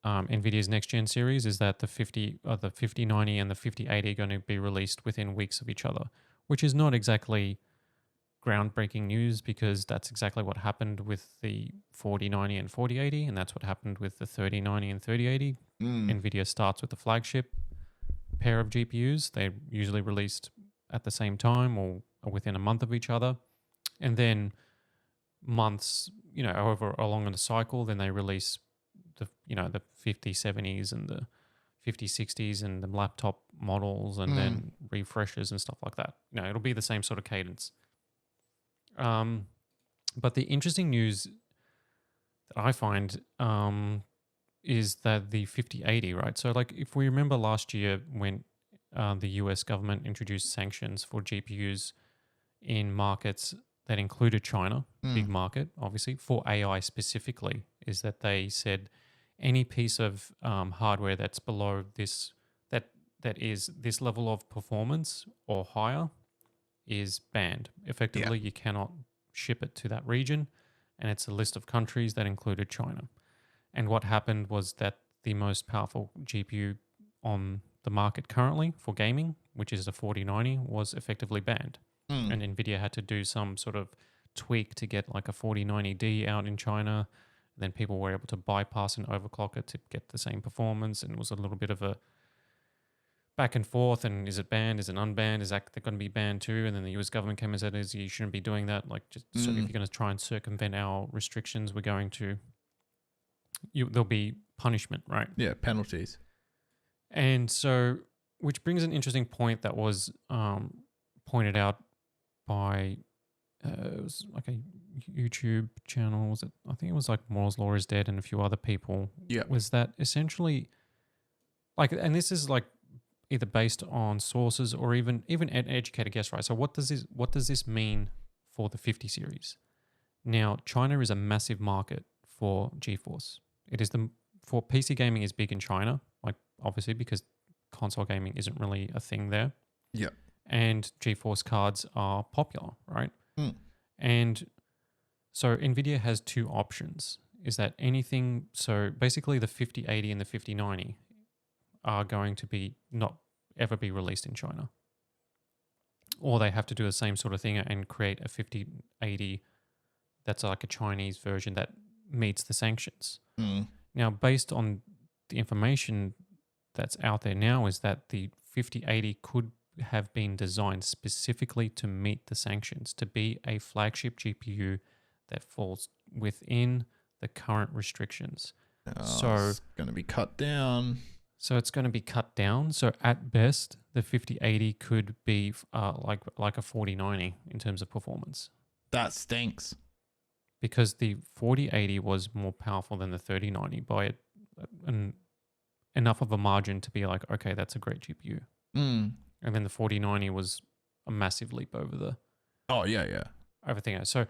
NVIDIA's next gen series is that the 5090 and the 5080 are going to be released within weeks of each other, which is not exactly groundbreaking news because that's exactly what happened with the 4090 and 4080, and that's what happened with the 3090 and 3080. NVIDIA starts with the flagship pair of GPUs. They're usually released at the same time or within a month of each other. And then months, however along in the cycle, then they release the 5070s and the 5060s and the laptop models and then refreshes and stuff like that. It'll be the same sort of cadence. But the interesting news that I find is that the 5080, right? So like if we remember last year when the US government introduced sanctions for GPUs in markets that included China, big market, obviously, for AI specifically, is that they said any piece of hardware that's below this, that is this level of performance or higher is banned. Effectively, you cannot ship it to that region, and it's a list of countries that included China. And what happened was that the most powerful GPU on the market currently for gaming, which is the 4090, was effectively banned. And NVIDIA had to do some sort of tweak to get like a 4090D out in China. And then people were able to bypass and overclock it to get the same performance. And it was a little bit of a back and forth. And is it banned? Is it unbanned? Is that going to be banned too? And then the US government came and said, you shouldn't be doing that. Like, just so if you're going to try and circumvent our restrictions, we're going to, there'll be punishment, right? Yeah, penalties. And so, which brings an interesting point that was pointed out by it was like a YouTube channel. I think it was like Moore's Law is Dead and a few other people. Yeah, was that essentially like, and this is like either based on sources or even an educated guess, right? So what does this mean for the 50 series? Now, China is a massive market for GeForce. It is for PC gaming is big in China, like obviously because console gaming isn't really a thing there. Yeah. And GeForce cards are popular, right? And so NVIDIA has two options. Is that anything? So basically the 5080 and the 5090 are going to be not ever be released in China. Or they have to do the same sort of thing and create a 5080 that's like a Chinese version that meets the sanctions. Now, based on the information that's out there now, is that the 5080 could have been designed specifically to meet the sanctions, to be a flagship GPU that falls within the current restrictions. So it's going to be cut down. So it's going to be cut down. So at best, the 5080 could be like a 4090 in terms of performance. That stinks. Because the 4080 was more powerful than the 3090 by enough of a margin to be like, okay, that's a great GPU. And then the 4090 was a massive leap over the everything else. So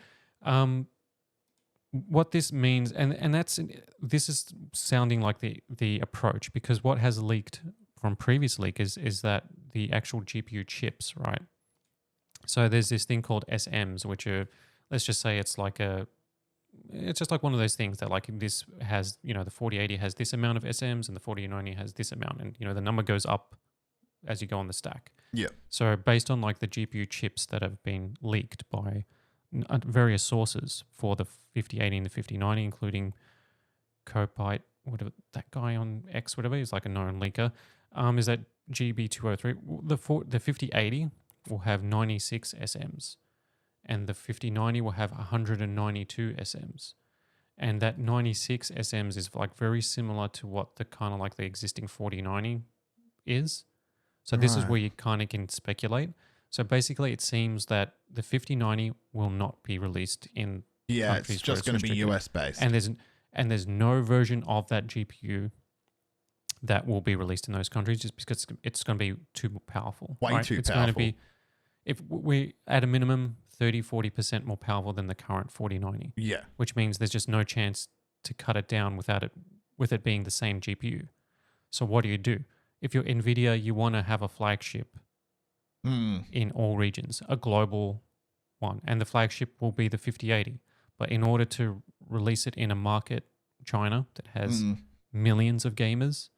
what this means, and this is sounding like the approach, because what has leaked from previous leak is that the actual GPU chips, right? So there's this thing called SMs, which are, let's just say it's just like one of those things that like this has, the 4080 has this amount of SMs and the 4090 has this amount, and the number goes up as you go on the stack. Yeah. So based on like the GPU chips that have been leaked by various sources for the 5080 and the 5090, including Copite, whatever that guy on X, whatever, is like a known leaker, is that GB203, the 5080 will have 96 SMs and the 5090 will have 192 SMs. And that 96 SMs is like very similar to what the kind of like the existing 4090 is. So this is where you kind of can speculate. So basically it seems that the 5090 will not be released in countries. It's just going to be US based. And there's no version of that GPU that will be released in those countries just because it's going to be too powerful. Way too it's powerful. Going to be, if we at a minimum 30-40% more powerful than the current 4090. Yeah. Which means there's just no chance to cut it down with it being the same GPU. So what do? If you're NVIDIA, you want to have a flagship in all regions, a global one. And the flagship will be the 5080. But in order to release it in a market China that has millions of gamers.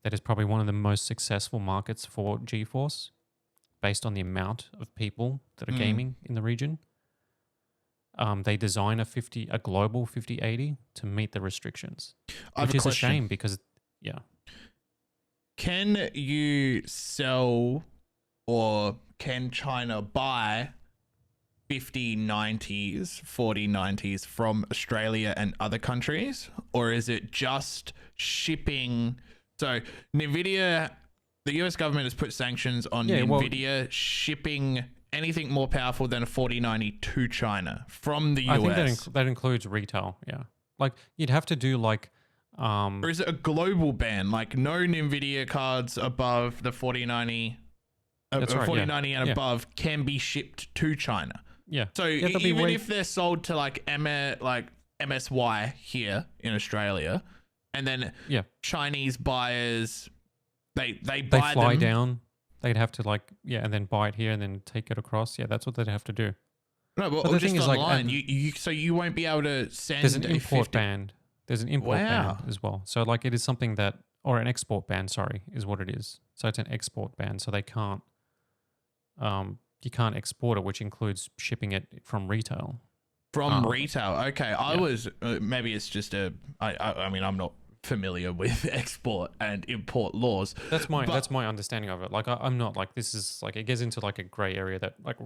That is probably one of the most successful markets for GeForce based on the amount of people that are gaming in the region. They design a global 5080 to meet the restrictions, which is a shame because, Can you sell or can China buy 5090s, 4090s from Australia and other countries? Or is it just shipping? So NVIDIA, the US government has put sanctions on NVIDIA shipping anything more powerful than a 4090 to China from the US. I think that includes retail, yeah. Like you'd have to do like... or is it a global ban? Like no NVIDIA cards above the 4090... 4090 and above can be shipped to China. Yeah. So even if they're sold to like MSY here in Australia, and then Chinese buyers, they fly down. They'd have to and then buy it here and then take it across. Yeah, that's what they'd have to do. No, but the thing is online, so you won't be able to send. There's an import ban. There's an import ban as well. So like it is something that, or an export ban. Sorry, is what it is. So it's an export ban. So they can't. You can't export it, which includes shipping it from retail. Retail, okay. I was maybe it's just I mean, I'm not familiar with export and import laws. That's my understanding of it. Like I'm not like this is like it gets into like a gray area that like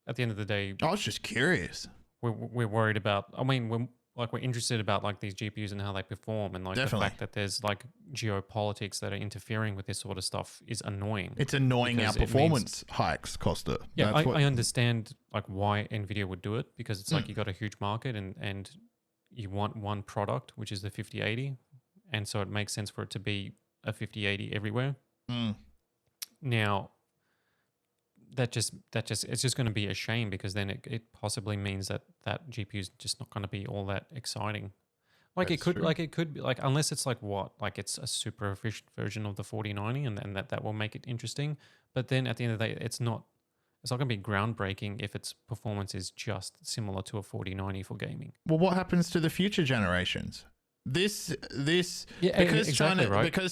at the end of the day. I was just curious. We're worried about. I mean, we're interested about like these GPUs and how they perform, and like the fact that there's like geopolitics that are interfering with this sort of stuff is annoying. It's annoying our performance hikes, Kosta. Yeah, I understand like why NVIDIA would do it because it's like you got a huge market and you want one product, which is the 5080, and so it makes sense for it to be a 5080 everywhere. Now, that just it's just going to be a shame because then it possibly means that GPU is just not going to be all that exciting. Like it could be like unless it's like it's a super efficient version of the 4090 and that will make it interesting. But then at the end of the day, it's not going to be groundbreaking if its performance is just similar to a 4090 for gaming. Well, what happens to the future generations? Because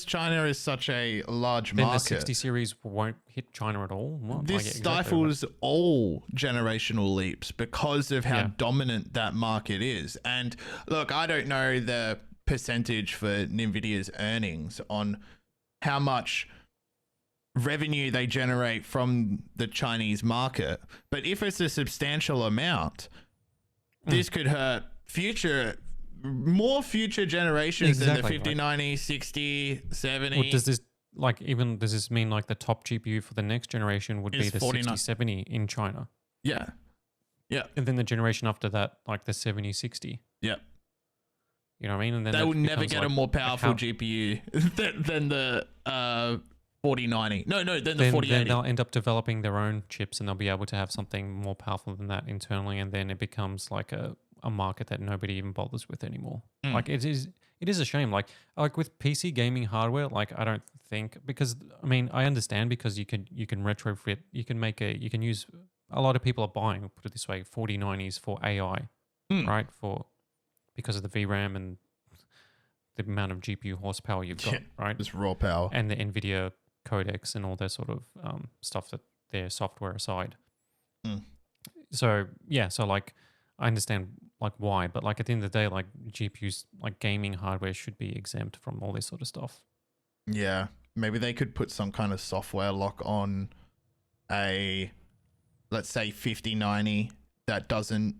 China is such a large market. Then the 60 series won't hit China at all. What? This stifles all generational leaps because of how dominant that market is. And look, I don't know the percentage for NVIDIA's earnings on how much revenue they generate from the Chinese market, but if it's a substantial amount, this could hurt more future generations than the 50, 90, 60, 70. Well, does this mean like the top GPU for the next generation would be the 6070 in China? Yeah. Yeah. And then the generation after that, like the 7060. Yeah. You know what I mean? And then they will never get a more powerful GPU than the 4090. No, than the 4080. Then they'll end up developing their own chips and they'll be able to have something more powerful than that internally, and then it becomes like a market that nobody even bothers with anymore. Like it is a shame. Like with PC gaming hardware, like I don't think, because I mean I understand because you can retrofit, you can use, a lot of people are buying, put it this way, 4090s for AI, right? Because of the VRAM and the amount of GPU horsepower you've got, right? Just raw power. And the NVIDIA codecs and all that sort of stuff that their software aside. So like I understand like why, but like at the end of the day, like GPUs, like gaming hardware should be exempt from all this sort of stuff. Yeah, maybe they could put some kind of software lock on a, let's say 5090 that doesn't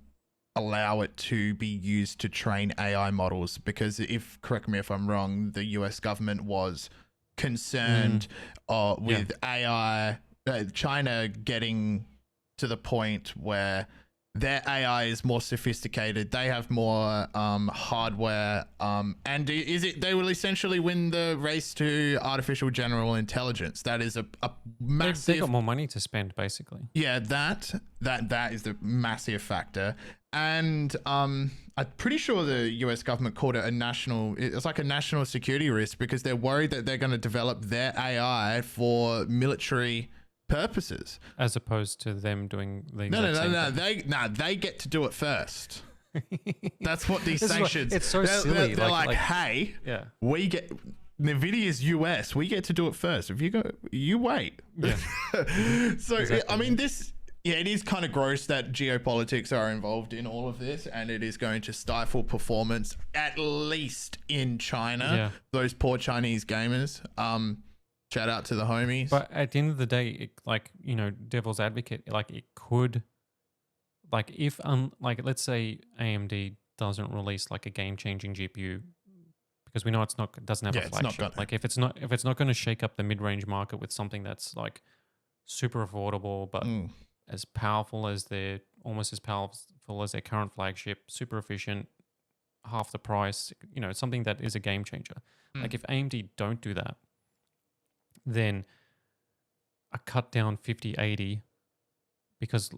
allow it to be used to train AI models, because correct me if I'm wrong, the US government was concerned with AI, China getting to the point where their AI is more sophisticated. They have more hardware, and they will essentially win the race to artificial general intelligence. That is a massive. They got more money to spend, basically. Yeah, that is the massive factor, and I'm pretty sure the US government called it it's like a national security risk, because they're worried that they're going to develop their AI for military purposes, as opposed to them doing the no. They get to do it first. That's what these This is what- sanctions. it's so they're, silly. They're like, hey, yeah. we get NVIDIA's US. We get to do it first. If you go, you wait. Yeah. So Exactly. I mean, this. Yeah, it is kind of gross that geopolitics are involved in all of this, and it is going to stifle performance, at least in China. Yeah. Those poor Chinese gamers. Shout out to the homies. But at the end of the day, devil's advocate, it could, if let's say AMD doesn't release a game-changing GPU, because we know doesn't have a it's not flagship. gonna. If it's not going to shake up the mid-range market with something that's super affordable but as powerful as almost as powerful as their current flagship, super efficient, half the price, something that is a game changer. If AMD don't do that, then a cut down 5080, because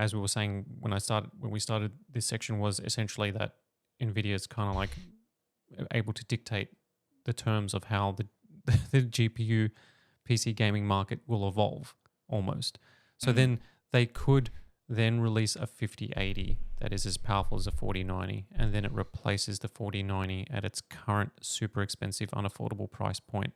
as we were saying when we started this section, was essentially that NVIDIA is kind of able to dictate the terms of how the GPU PC gaming market will evolve almost. So then they could then release a 5080 that is as powerful as a 4090, and then it replaces the 4090 at its current super expensive, unaffordable price point.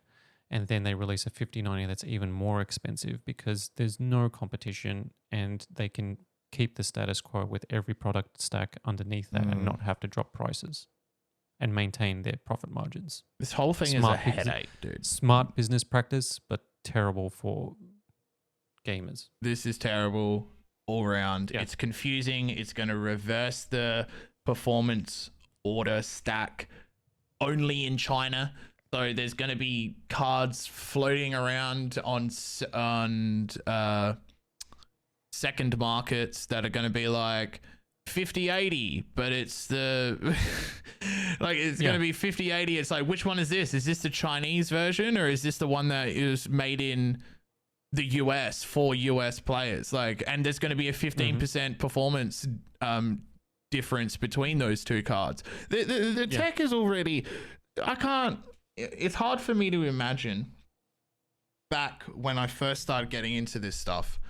And then they release a 5090 that's even more expensive because there's no competition, and they can keep the status quo with every product stack underneath that and not have to drop prices and maintain their profit margins. This whole thing is a headache, dude. Smart business practice, but terrible for gamers. This is terrible all around. Yeah. It's confusing. It's going to reverse the performance order stack only in China. So there's going to be cards floating around on second markets that are going to be 5080, but it's the it's going to be 5080. It's which one is this? Is this the Chinese version, or is this the one that is made in the US for US players? And there's going to be a 15% performance difference between those two cards. The tech is already, it's hard for me to imagine back when I first started getting into this stuff,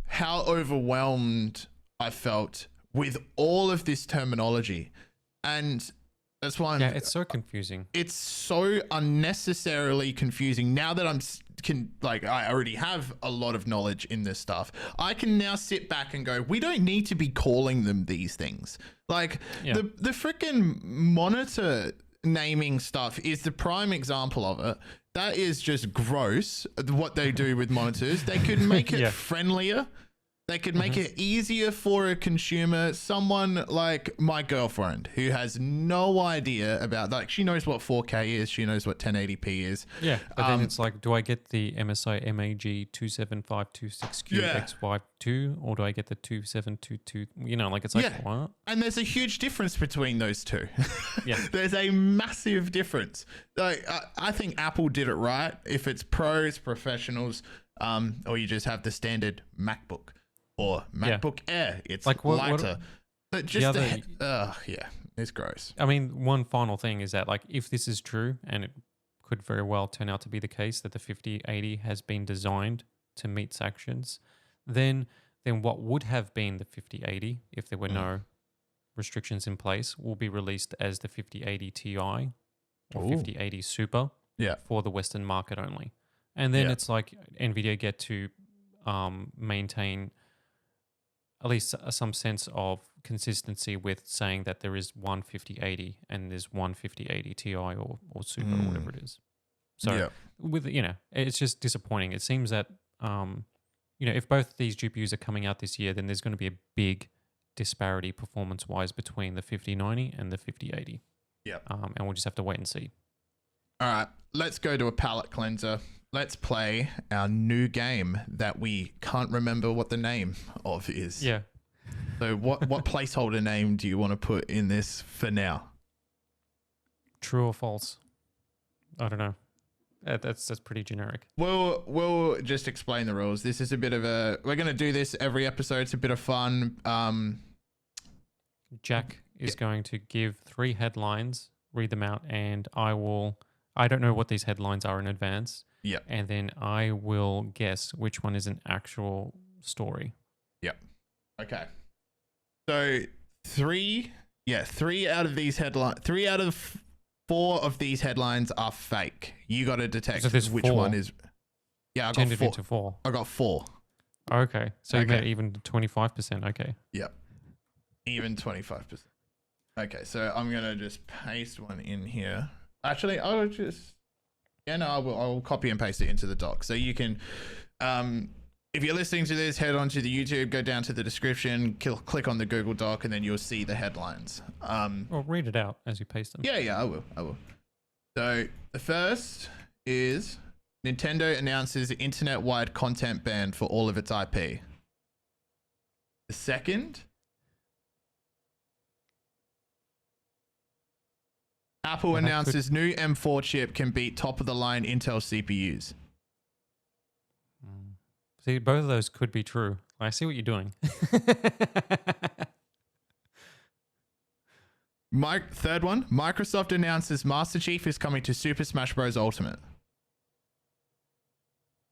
how overwhelmed I felt with all of this terminology. And that's why it's so confusing. It's so unnecessarily confusing. Now that I already have a lot of knowledge in this stuff, I can now sit back and go, we don't need to be calling them these things. The freaking monitor naming stuff is the prime example of it. That is just gross, what they do with monitors. They could make it friendlier. They could make it easier for a consumer, someone like my girlfriend who has no idea about, she knows what 4K is, she knows what 1080p is. Yeah, but then it's do I get the MSI MAG 27526QX52 or do I get the 2722? What? And there's a huge difference between those two. Yeah. There's a massive difference. I think Apple did it right. If it's pros, professionals, or you just have the standard MacBook. Or MacBook Air, it's lighter. But just it's gross. I mean, one final thing is that if this is true, and it could very well turn out to be the case that the 5080 has been designed to meet sanctions, then what would have been the 5080 if there were no restrictions in place will be released as the 5080 Ti or 5080 Super for the Western market only. And then it's NVIDIA get to maintain at least some sense of consistency with saying that there is one 5080 and there's one 5080 Ti or Super or whatever it is. So it's just disappointing. It seems that if both these GPUs are coming out this year, then there's going to be a big disparity performance-wise between the 5090 and the 5080. Yeah. And we'll just have to wait and see. All right, let's go to a palate cleanser. Let's play our new game that we can't remember what the name of is. Yeah. So what placeholder name do you want to put in this for now? True or false? I don't know. That's pretty generic. We'll just explain the rules. This is a bit of we're going to do this every episode. It's a bit of fun. Jak is going to give 3 headlines, read them out, and I don't know what these headlines are in advance. Yeah. And then I will guess which one is an actual story. Yep. Okay. So three out of these headlines, 4 of these headlines are fake. You got to detect which 4. one is. Yeah, I got Turned it 4. into 4. I got 4. Okay, so you Okay. made it even 25%. Okay. Yep. Even 25%. Okay, so I'm gonna just paste one in here. Actually, I'll just I'll copy and paste it into the doc. So you can if you're listening to this, head on to the YouTube, go down to the description, click on the Google Doc, and then you'll see the headlines. Well, read it out as you paste them. Yeah, I will. So the first is Nintendo announces internet-wide content ban for all of its IP. The second, Apple announces new M4 chip can beat top-of-the-line Intel CPUs. See, both of those could be true. I see what you're doing. Third one, Microsoft announces Master Chief is coming to Super Smash Bros. Ultimate.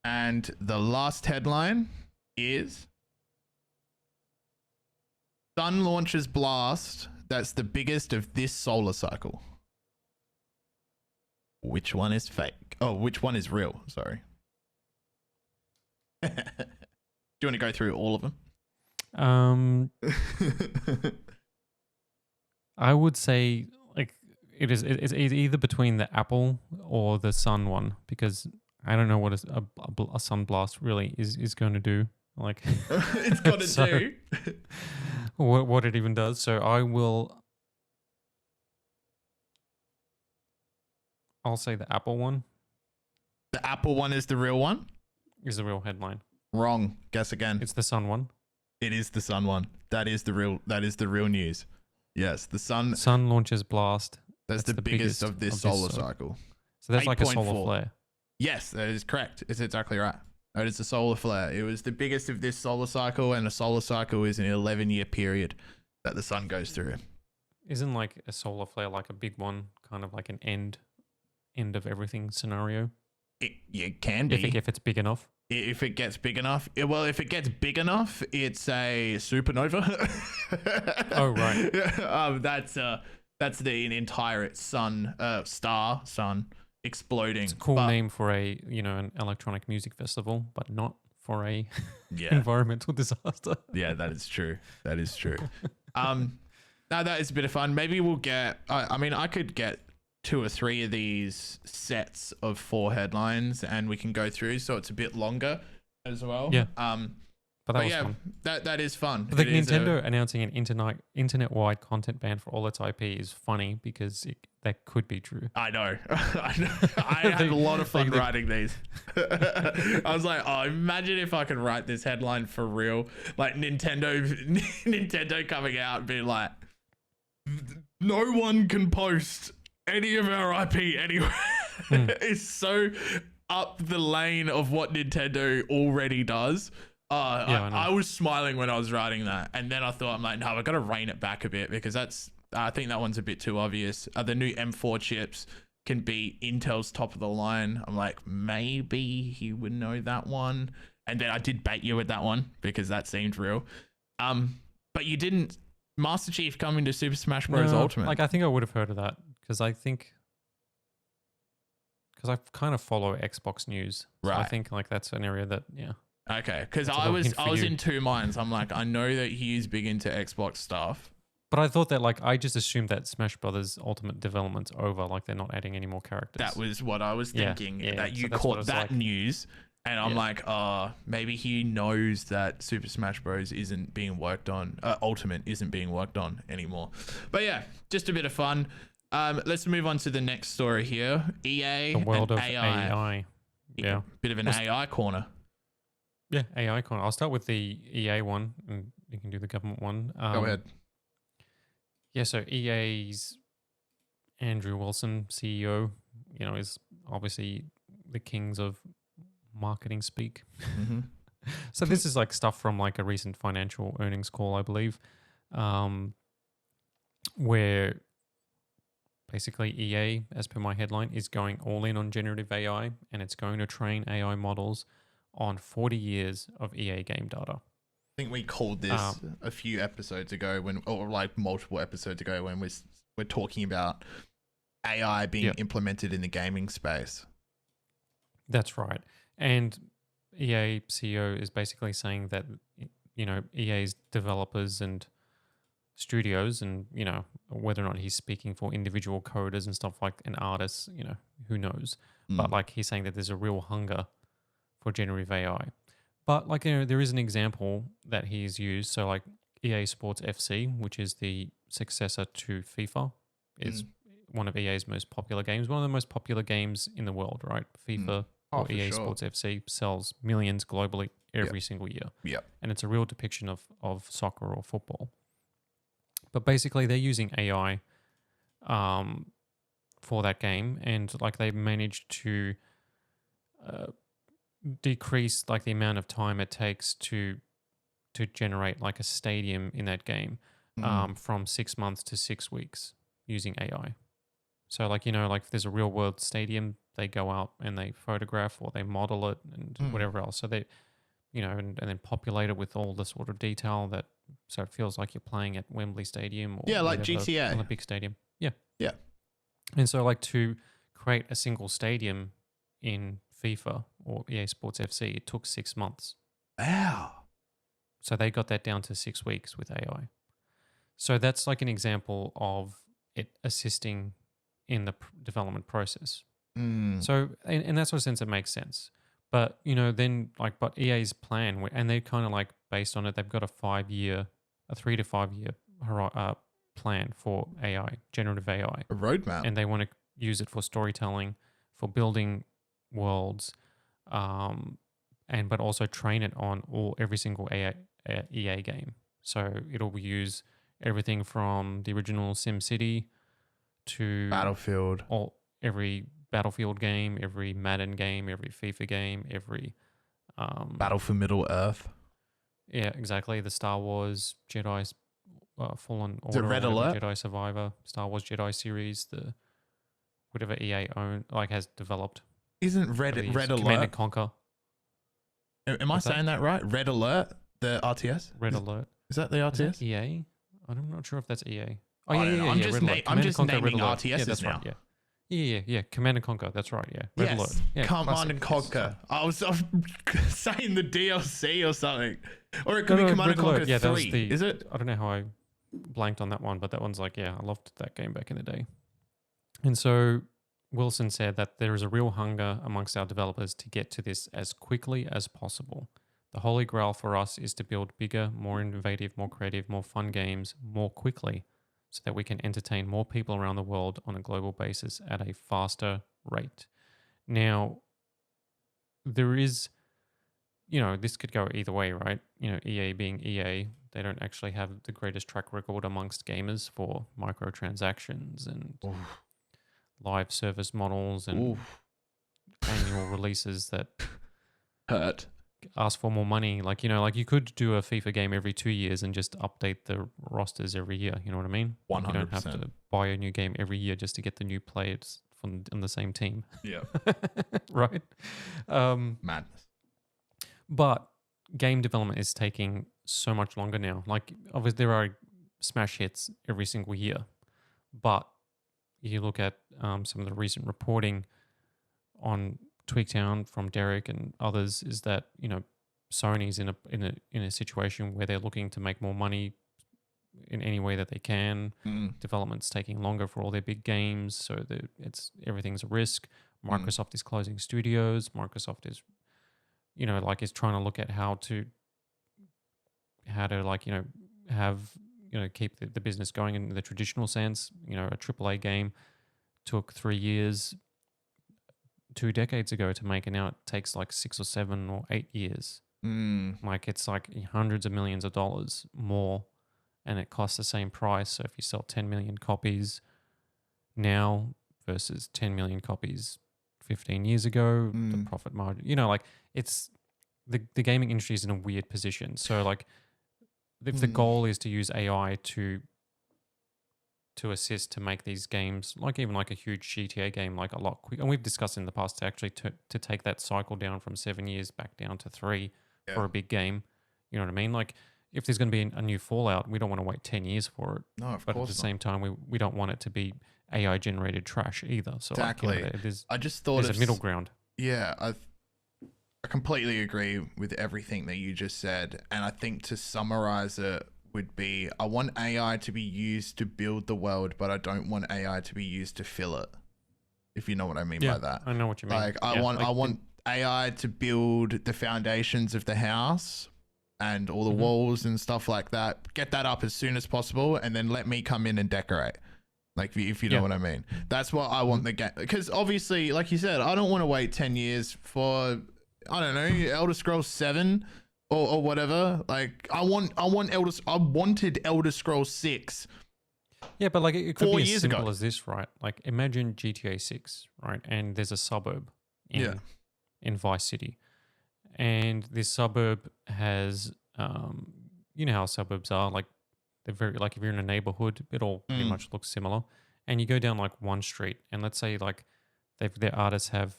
And the last headline is Sun launches blast that's the biggest of this solar cycle. Which one is fake? Oh, which one is real? Sorry. Do you want to go through all of them? I would say like it's either between the Apple or the Sun one, because I don't know what a Sun blast really is going to do. Like it's got to do what it even does. So I'll say the Apple one. The Apple one is the real one? Is the real headline. Wrong. Guess again. It's the Sun one. It is the Sun one. That is the real news. Yes, the Sun launches blast. That's the biggest of this solar cycle. So that's like a solar flare. Yes, that is correct. It's exactly right. That is a solar flare. It was the biggest of this solar cycle, and a solar cycle is an 11-year period that the sun goes through. Isn't like a solar flare like a big one, kind of like an end of everything scenario? It can be. If it's big enough. If it gets big enough. If it gets big enough, it's a supernova. Oh, right. That's the entire sun exploding. It's a cool name for an electronic music festival, but not for a environmental disaster. Yeah, that is true. That is true. Now that is a bit of fun. Maybe we'll get. I could get 2 or 3 of these sets of 4 headlines, and we can go through, so it's a bit longer as well. Yeah. But yeah, fun. That is fun. But Nintendo announcing an internet-wide content ban for all its IP is funny because that could be true. I know. I had a lot of fun writing these. I was like, oh, imagine if I could write this headline for real. Like Nintendo coming out and being like, no one can post any of our IP anywhere. It's so up the lane of what Nintendo already does. I was smiling when I was writing that, and then I thought, I'm like, no, I've got to rein it back a bit, because I think that one's a bit too obvious. The new M4 chips can beat Intel's top of the line. I'm like, maybe he would know that one, and then I did bait you with that one because that seemed real. But you didn't. Master Chief coming to Super Smash Bros. Ultimate. Like, I think I would have heard of that because I kind of follow Xbox news. So right. I think like that's an area that Okay, because I was in 2 minds. I'm like, I know that he's big into Xbox stuff. But I thought that I just assumed that Smash Brothers Ultimate development's over. Like they're not adding any more characters. That was what I was thinking. That you so caught that news, and I'm like, maybe he knows that Super Smash Bros. Isn't being worked on. Ultimate isn't being worked on anymore. But yeah, just a bit of fun. Let's move on to the next story here. EA, the world of AI. Yeah, bit of an AI corner. Yeah, AI corner. I'll start with the EA one, and you can do the government one. Go ahead. Yeah, so EA's Andrew Wilson, CEO, is obviously the kings of marketing speak. Mm-hmm. So this is like stuff from like a recent financial earnings call, I believe, where basically EA, as per my headline, is going all in on generative AI, and it's going to train AI models on 40 years of EA game data. think we called this a few episodes ago or like multiple episodes ago when we're talking about AI being implemented in the gaming space. That's right. And EA CEO is basically saying that, EA's developers and studios, and, whether or not he's speaking for individual coders and stuff like and artists, who knows. But like he's saying that there's a real hunger for generative AI. But like, there is an example that he's used. So like EA Sports FC, which is the successor to FIFA, is one of EA's most popular games, one of the most popular games in the world, right? FIFA or EA Sports FC sells millions globally every single year. Yep. And it's a real depiction of soccer or football. But basically they're using AI for that game, and like they managed to decrease like the amount of time it takes to generate like a stadium in that game from 6 months to 6 weeks using AI. So like, like if there's a real world stadium, they go out and they photograph or they model it and whatever else. So they, and then populate it with all the sort of detail so it feels like you're playing at Wembley Stadium or like GTA Olympic Stadium. Yeah. Yeah. And so like to create a single stadium in FIFA or EA Sports FC, it took 6 months. Wow. So they got that down to 6 weeks with AI. So that's like an example of it assisting in the development process. So in that sort of sense, it makes sense. But, but EA's plan, and they kind of like based on it, they've got a 3 to 5 year plan for AI, generative AI. A roadmap. And they want to use it for storytelling, for building worlds, but also train it on every single EA game. So it'll use everything from the original SimCity to Battlefield, every Battlefield game, every Madden game, every FIFA game, every Battle for Middle Earth. Yeah, exactly. The Star Wars Jedi Fallen Is it Order, Red Alert? Jedi Survivor, Star Wars Jedi series, the whatever EA has developed. Isn't Red Command Alert? and Conquer. Am I saying that right? Red Alert, the RTS. Red Alert. Is that the RTS? Is that EA? I'm not sure if that's EA. Oh I don't know. I'm just naming Red Alert. RTSs Yeah, that's now. Right, yeah. Command and Conquer. That's right. Yeah. Red Alert. Yeah, Command and Conquer. I was saying the DLC or something, or it could be Command and Conquer 3. Is it? I don't know how I blanked on that one, but that one's like, I loved that game back in the day. And so Wilson said that there is a real hunger amongst our developers to get to this as quickly as possible. The holy grail for us is to build bigger, more innovative, more creative, more fun games more quickly, so that we can entertain more people around the world on a global basis at a faster rate. Now, there is, this could go either way, right? EA being EA, they don't actually have the greatest track record amongst gamers for microtransactions and live service models and annual releases that hurt. Ask for more money. Like, you could do a FIFA game every 2 years and just update the rosters every year. You know what I mean? 100%. You don't have to buy a new game every year just to get the new players on the same team. Yeah. Right? Madness. But game development is taking so much longer now. Like, obviously, there are smash hits every single year. But you look at some of the recent reporting on Tweaktown from Derek and others is that Sony's in a situation where they're looking to make more money in any way that they can. Development's taking longer for all their big games, so everything's a risk. Microsoft is closing studios. Microsoft is is trying to look at how to have keep the business going in the traditional sense. A AAA game took 3 years 2 decades ago to make, and now it takes like 6 or 7 or 8 years. Like it's like hundreds of millions of dollars more, and it costs the same price. So if you sell 10 million copies now versus 10 million copies 15 years ago, the profit margin, it's the gaming industry is in a weird position. So like if the goal is to use AI to assist to make these games, like even like a huge GTA game, like a lot quicker. And we've discussed in the past to actually to take that cycle down from 7 years back down to 3 for a big game. You know what I mean? Like if there's going to be a new Fallout, we don't want to wait 10 years for it. No, of But at course the not. same time, we don't want it to be AI generated trash either. So Exactly. like, I just thought there's a middle ground. Yeah, I completely agree with everything that you just said. And I think to summarize it would be, I want AI to be used to build the world, but I don't want AI to be used to fill it. If you know what I mean by that. I know what you mean. Like I want AI to build the foundations of the house and all the walls and stuff like that. Get that up as soon as possible, and then let me come in and decorate. Like if you know what I mean. That's what I want the game, because obviously, like you said, I don't want to wait 10 years for, I don't know, Elder Scrolls 7 or whatever. Like I wanted Elder Scrolls 6. Yeah, but like it could 4 be as years simple ago. as this, right? Like imagine GTA 6, right? And there's a suburb in Vice City. And this suburb has you know how suburbs are, like they're very, like if you're in a neighborhood, it all pretty much looks similar. And you go down like one street, and let's say like their artists have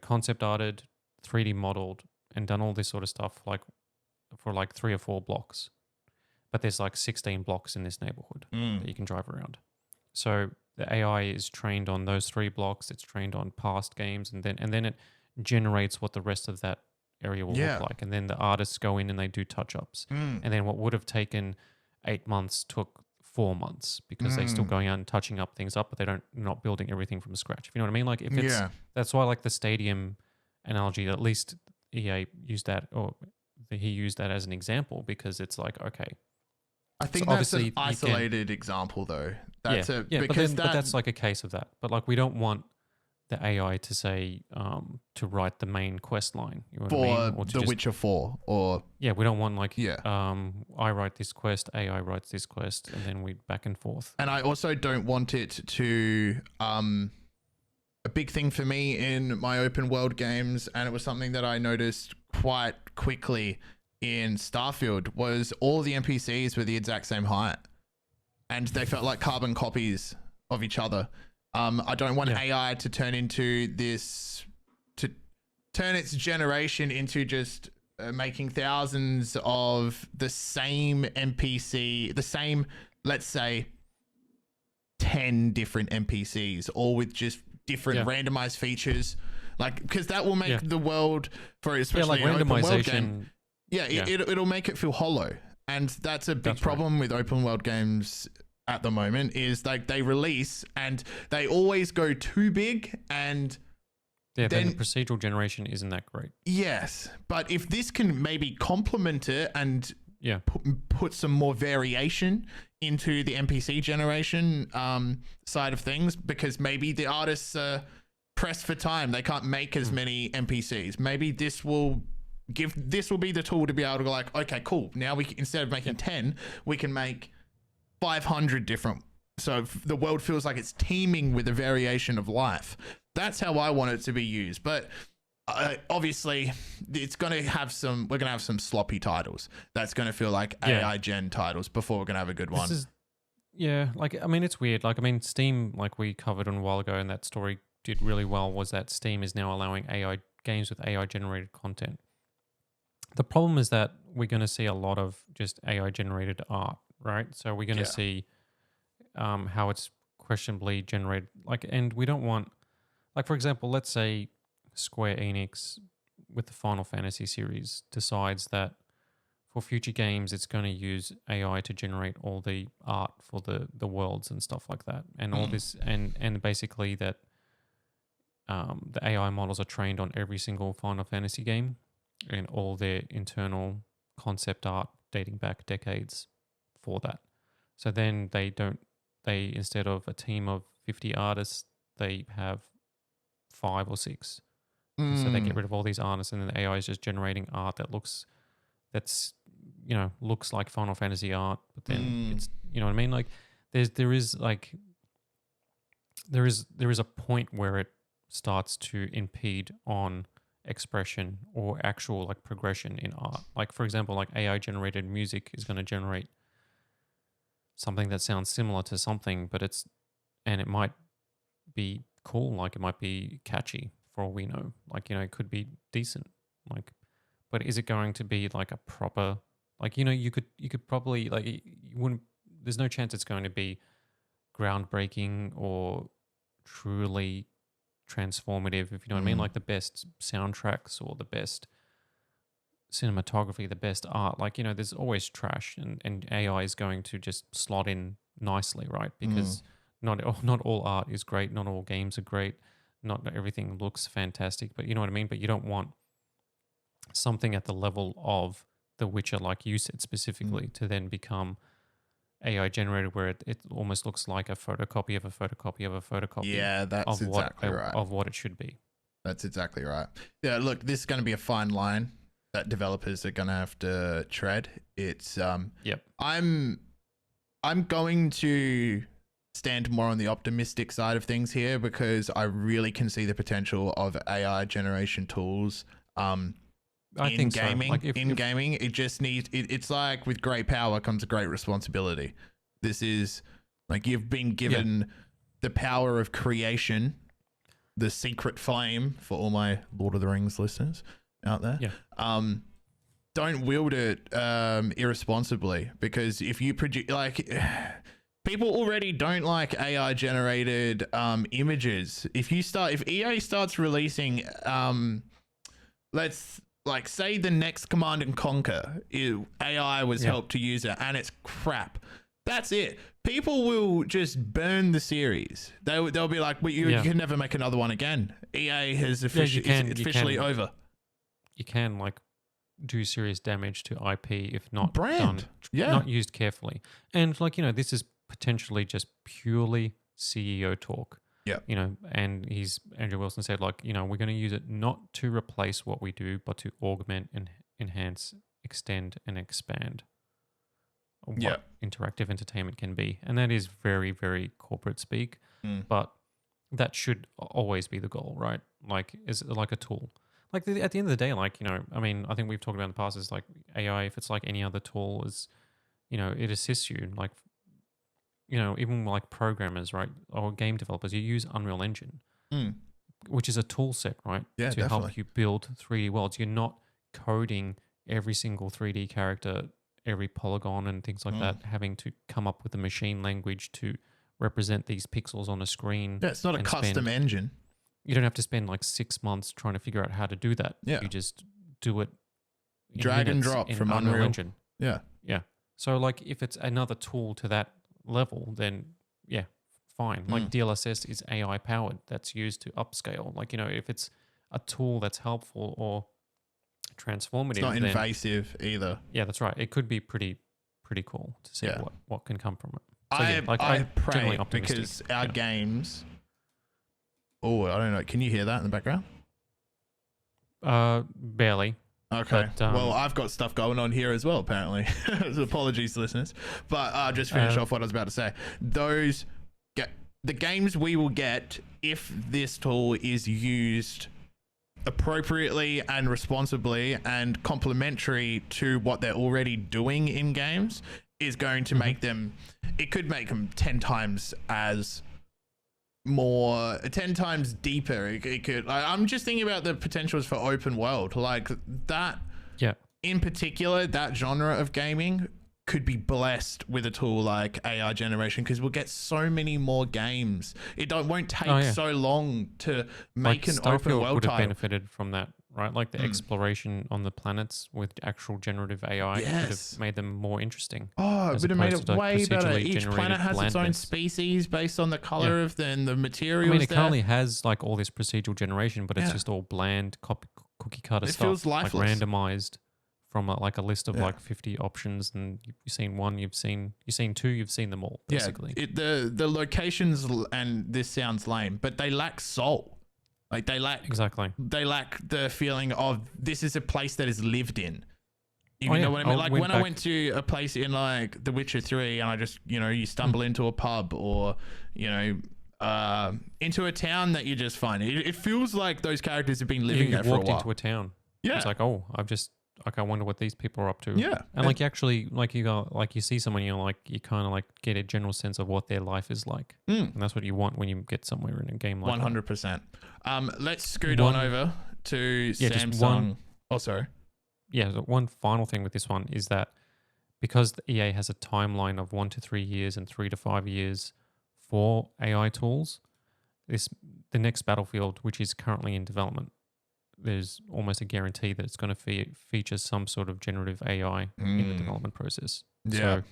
concept arted, 3D modeled, and done all this sort of stuff like for like 3 or 4 blocks. But there's like 16 blocks in this neighborhood that you can drive around. So the AI is trained on those 3 blocks. It's trained on past games, and then it generates what the rest of that area will look like. And then the artists go in and they do touch-ups. And then what would have taken 8 months took 4 months, because they're still going out and touching up things up, but not building everything from scratch. If you know what I mean? Like if it's that's why like the stadium analogy, at least EA used that, or he used that as an example, because it's like, okay, I think so that's an isolated example, though. That's but that's like a case of that. But like we don't want the AI to say to write the main quest line, you know what I mean? Or The Witcher 4, or we don't want like I write this quest, AI writes this quest, and then we back and forth. And I also don't want it to a big thing for me in my open world games, and it was something that I noticed quite quickly in Starfield, was all the NPCs were the exact same height, and they felt like carbon copies of each other. I don't want AI to turn its generation into just making thousands of the same NPC, let's say 10 different NPCs, all with just different randomized features. Like, because that will make the world, for especially like an open world randomization. game, it'll make it feel hollow. And that's a big problem with open world games at the moment, is like they release and they always go too big, and then the procedural generation isn't that great. Yes, but if this can maybe complement it and put some more variation into the NPC generation side of things, because maybe the artists are pressed for time, they can't make as many NPCs. Maybe this will be the tool to be able to go like, okay, cool, now we can, instead of making 10, we can make 500 different, so the world feels like it's teeming with a variation of life. That's how I want it to be used. But obviously we're going to have some sloppy titles that's going to feel like AI gen titles before we're going to have a good one. Like I mean, it's weird. Like I mean, Steam, like we covered on a while ago, and that story did really well, was that Steam is now allowing AI games with AI generated content. The problem is that we're going to see a lot of just AI generated art, right? So we're going to see how it's questionably generated. Like, and we don't want, like, for example, let's say Square Enix with the Final Fantasy series decides that for future games, it's going to use AI to generate all the art for the worlds and stuff like that. And all this, and basically that the AI models are trained on every single Final Fantasy game and all their internal concept art dating back decades for that. So then they instead of a team of 50 artists, they have 5 or 6. So they get rid of all these artists, and then the AI is just generating art that looks like Final Fantasy art, but then it's, you know what I mean? Like there is a point where it starts to impede on expression or actual like progression in art. Like for example, like AI generated music is going to generate something that sounds similar to something, but it might be cool, like it might be catchy for all we know. Like, you know, it could be decent. Like, but is it going to be like a proper, like, you know, you could probably, like, you wouldn't, there's no chance it's going to be groundbreaking or truly transformative, if you know what I mean, like the best soundtracks or the best cinematography, the best art. Like, you know, there's always trash, and AI is going to just slot in nicely, right? Because not all art is great, not all games are great, not everything looks fantastic, but you know what I mean? But you don't want something at the level of The Witcher, like you said specifically, to then become AI generated, where it almost looks like a photocopy of a photocopy of a photocopy. Yeah, that's exactly right. Of what it should be. That's exactly right. Yeah, look, this is going to be a fine line that developers are going to have to tread. It's Yep. I'm going to stand more on the optimistic side of things here, because I really can see the potential of AI generation tools. I think gaming, so. Like gaming, it just needs. It's like with great power comes great responsibility. This is like you've been given the power of creation, the secret flame for all my Lord of the Rings listeners out there. Yeah. Don't wield it irresponsibly, because if you produce people already don't like AI generated images. If EA starts releasing let's like say the next Command and Conquer, AI was helped to use it and it's crap. That's it. People will just burn the series. They'll be like, well, you can never make another one again. EA has officially over. You can like do serious damage to IP if not brand. Not used carefully. And like, you know, this is potentially just purely CEO talk. Yeah. You know, and Andrew Wilson said, like, you know, we're going to use it not to replace what we do, but to augment and enhance, extend and expand what interactive entertainment can be. And that is very, very corporate speak, but that should always be the goal, right? Like, is like a tool. Like at the end of the day, like, you know, I mean, I think we've talked about in the past, is like AI, if it's like any other tool, is, you know, it assists you. Like, you know, even like programmers, right, or game developers, you use Unreal Engine, which is a tool set, right, to help you build 3D worlds. You're not coding every single 3D character, every polygon and things like that, having to come up with a machine language to represent these pixels on a screen. Yeah, it's not a custom engine. You don't have to spend like 6 months trying to figure out how to do that. Yeah. You just do it. Drag and drop from Unreal Engine. Yeah. Yeah. So like if it's another tool to that level, then yeah, fine. Like DLSS is AI powered. That's used to upscale. Like, you know, if it's a tool that's helpful or transformative, it's not invasive either. Yeah, that's right. It could be pretty cool to see what can come from it. So, I pray, because our games. Oh, I don't know. Can you hear that in the background? Barely. Okay. But, well, I've got stuff going on here as well, apparently. So apologies, listeners. But I'll just finish off what I was about to say. The games we will get, if this tool is used appropriately and responsibly and complementary to what they're already doing in games, is going to make them, it could make them 10 times as more, 10 times deeper. It could, I'm just thinking about the potentials for open world, like that. Yeah. In particular, that genre of gaming could be blessed with a tool like AI generation, because we'll get so many more games. It won't take so long to make an open world would have title. benefited from that, right? Like the exploration on the planets with actual generative AI would have made them more interesting. Oh, it would have made it way better. Each planet has its own species based on the color of the materials. I mean, it currently has like all this procedural generation, but it's just all bland cookie cutter stuff. It feels lifeless. Like randomized from like a list of like 50 options, and you've seen one, you've seen two, you've seen them all basically. Yeah, the locations, and this sounds lame, but they lack soul. Like they lack the feeling of this is a place that is lived in. You know what I mean? Like when I went to a place in like The Witcher 3, and I just, you know, you stumble into a pub, or, you know, into a town that you just find. It feels like those characters have been living there for a while. You walked into a town. Yeah. It's like, oh, I wonder what these people are up to. Yeah. And like you actually, like you see someone, you're like, you kind of like get a general sense of what their life is like. And that's what you want when you get somewhere in a game like 100%. Let's scoot on over to Samsung. Oh, sorry. the one final thing with this one is that because the EA has a timeline of 1 to 3 years and 3 to 5 years for AI tools, the next Battlefield, which is currently in development, there's almost a guarantee that it's going to feature some sort of generative AI in the development process. Yeah. So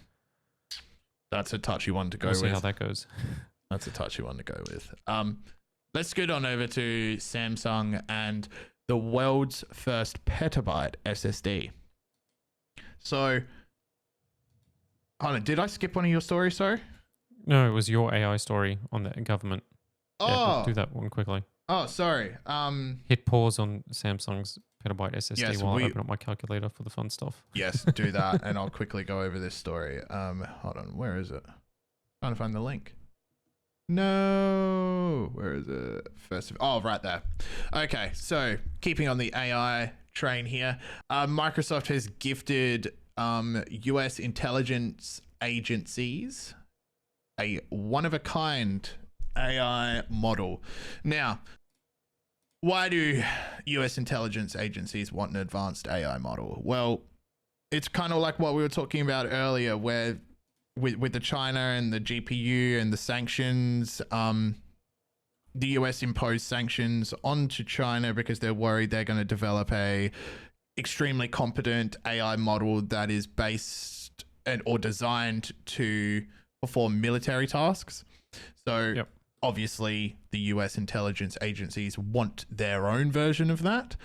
that's a touchy one to go we'll with. see how that goes. That's a touchy one to go with. Let's scoot on over to Samsung and the world's first petabyte SSD. So, hold on, did I skip one of your stories, sorry? No, it was your AI story on the government. Yeah, do that one quickly. Oh, sorry. Hit pause on Samsung's petabyte SSD Yes, while I open up my calculator for the fun stuff. Yes, do that, and I'll quickly go over this story. Hold on, where is it? Trying to find the link. No, where is it? Right there. Okay, so keeping on the AI train here, Microsoft has gifted US intelligence agencies a one-of-a-kind AI model. Now, why do US intelligence agencies want an advanced AI model? Well, it's kind of like what we were talking about earlier, where with the China and the GPU and the sanctions, the US imposed sanctions onto China because they're worried they're going to develop a extremely competent AI model that is based or designed to perform military tasks. So obviously the US intelligence agencies want their own version of that.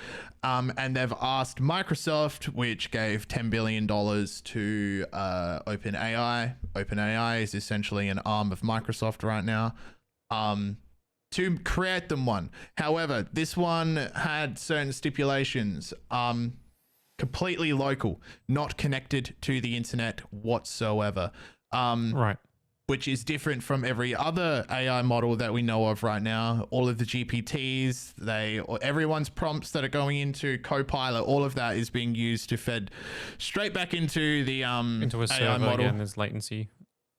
And they've asked Microsoft, which gave $10 billion to OpenAI. OpenAI is essentially an arm of Microsoft right now, to create them one. However, this one had certain stipulations, completely local, not connected to the internet whatsoever. Right. Which is different from every other AI model that we know of right now. All of the GPTs, everyone's prompts that are going into Copilot, all of that is being used to fed straight back into the into a AI server. model. And there's latency.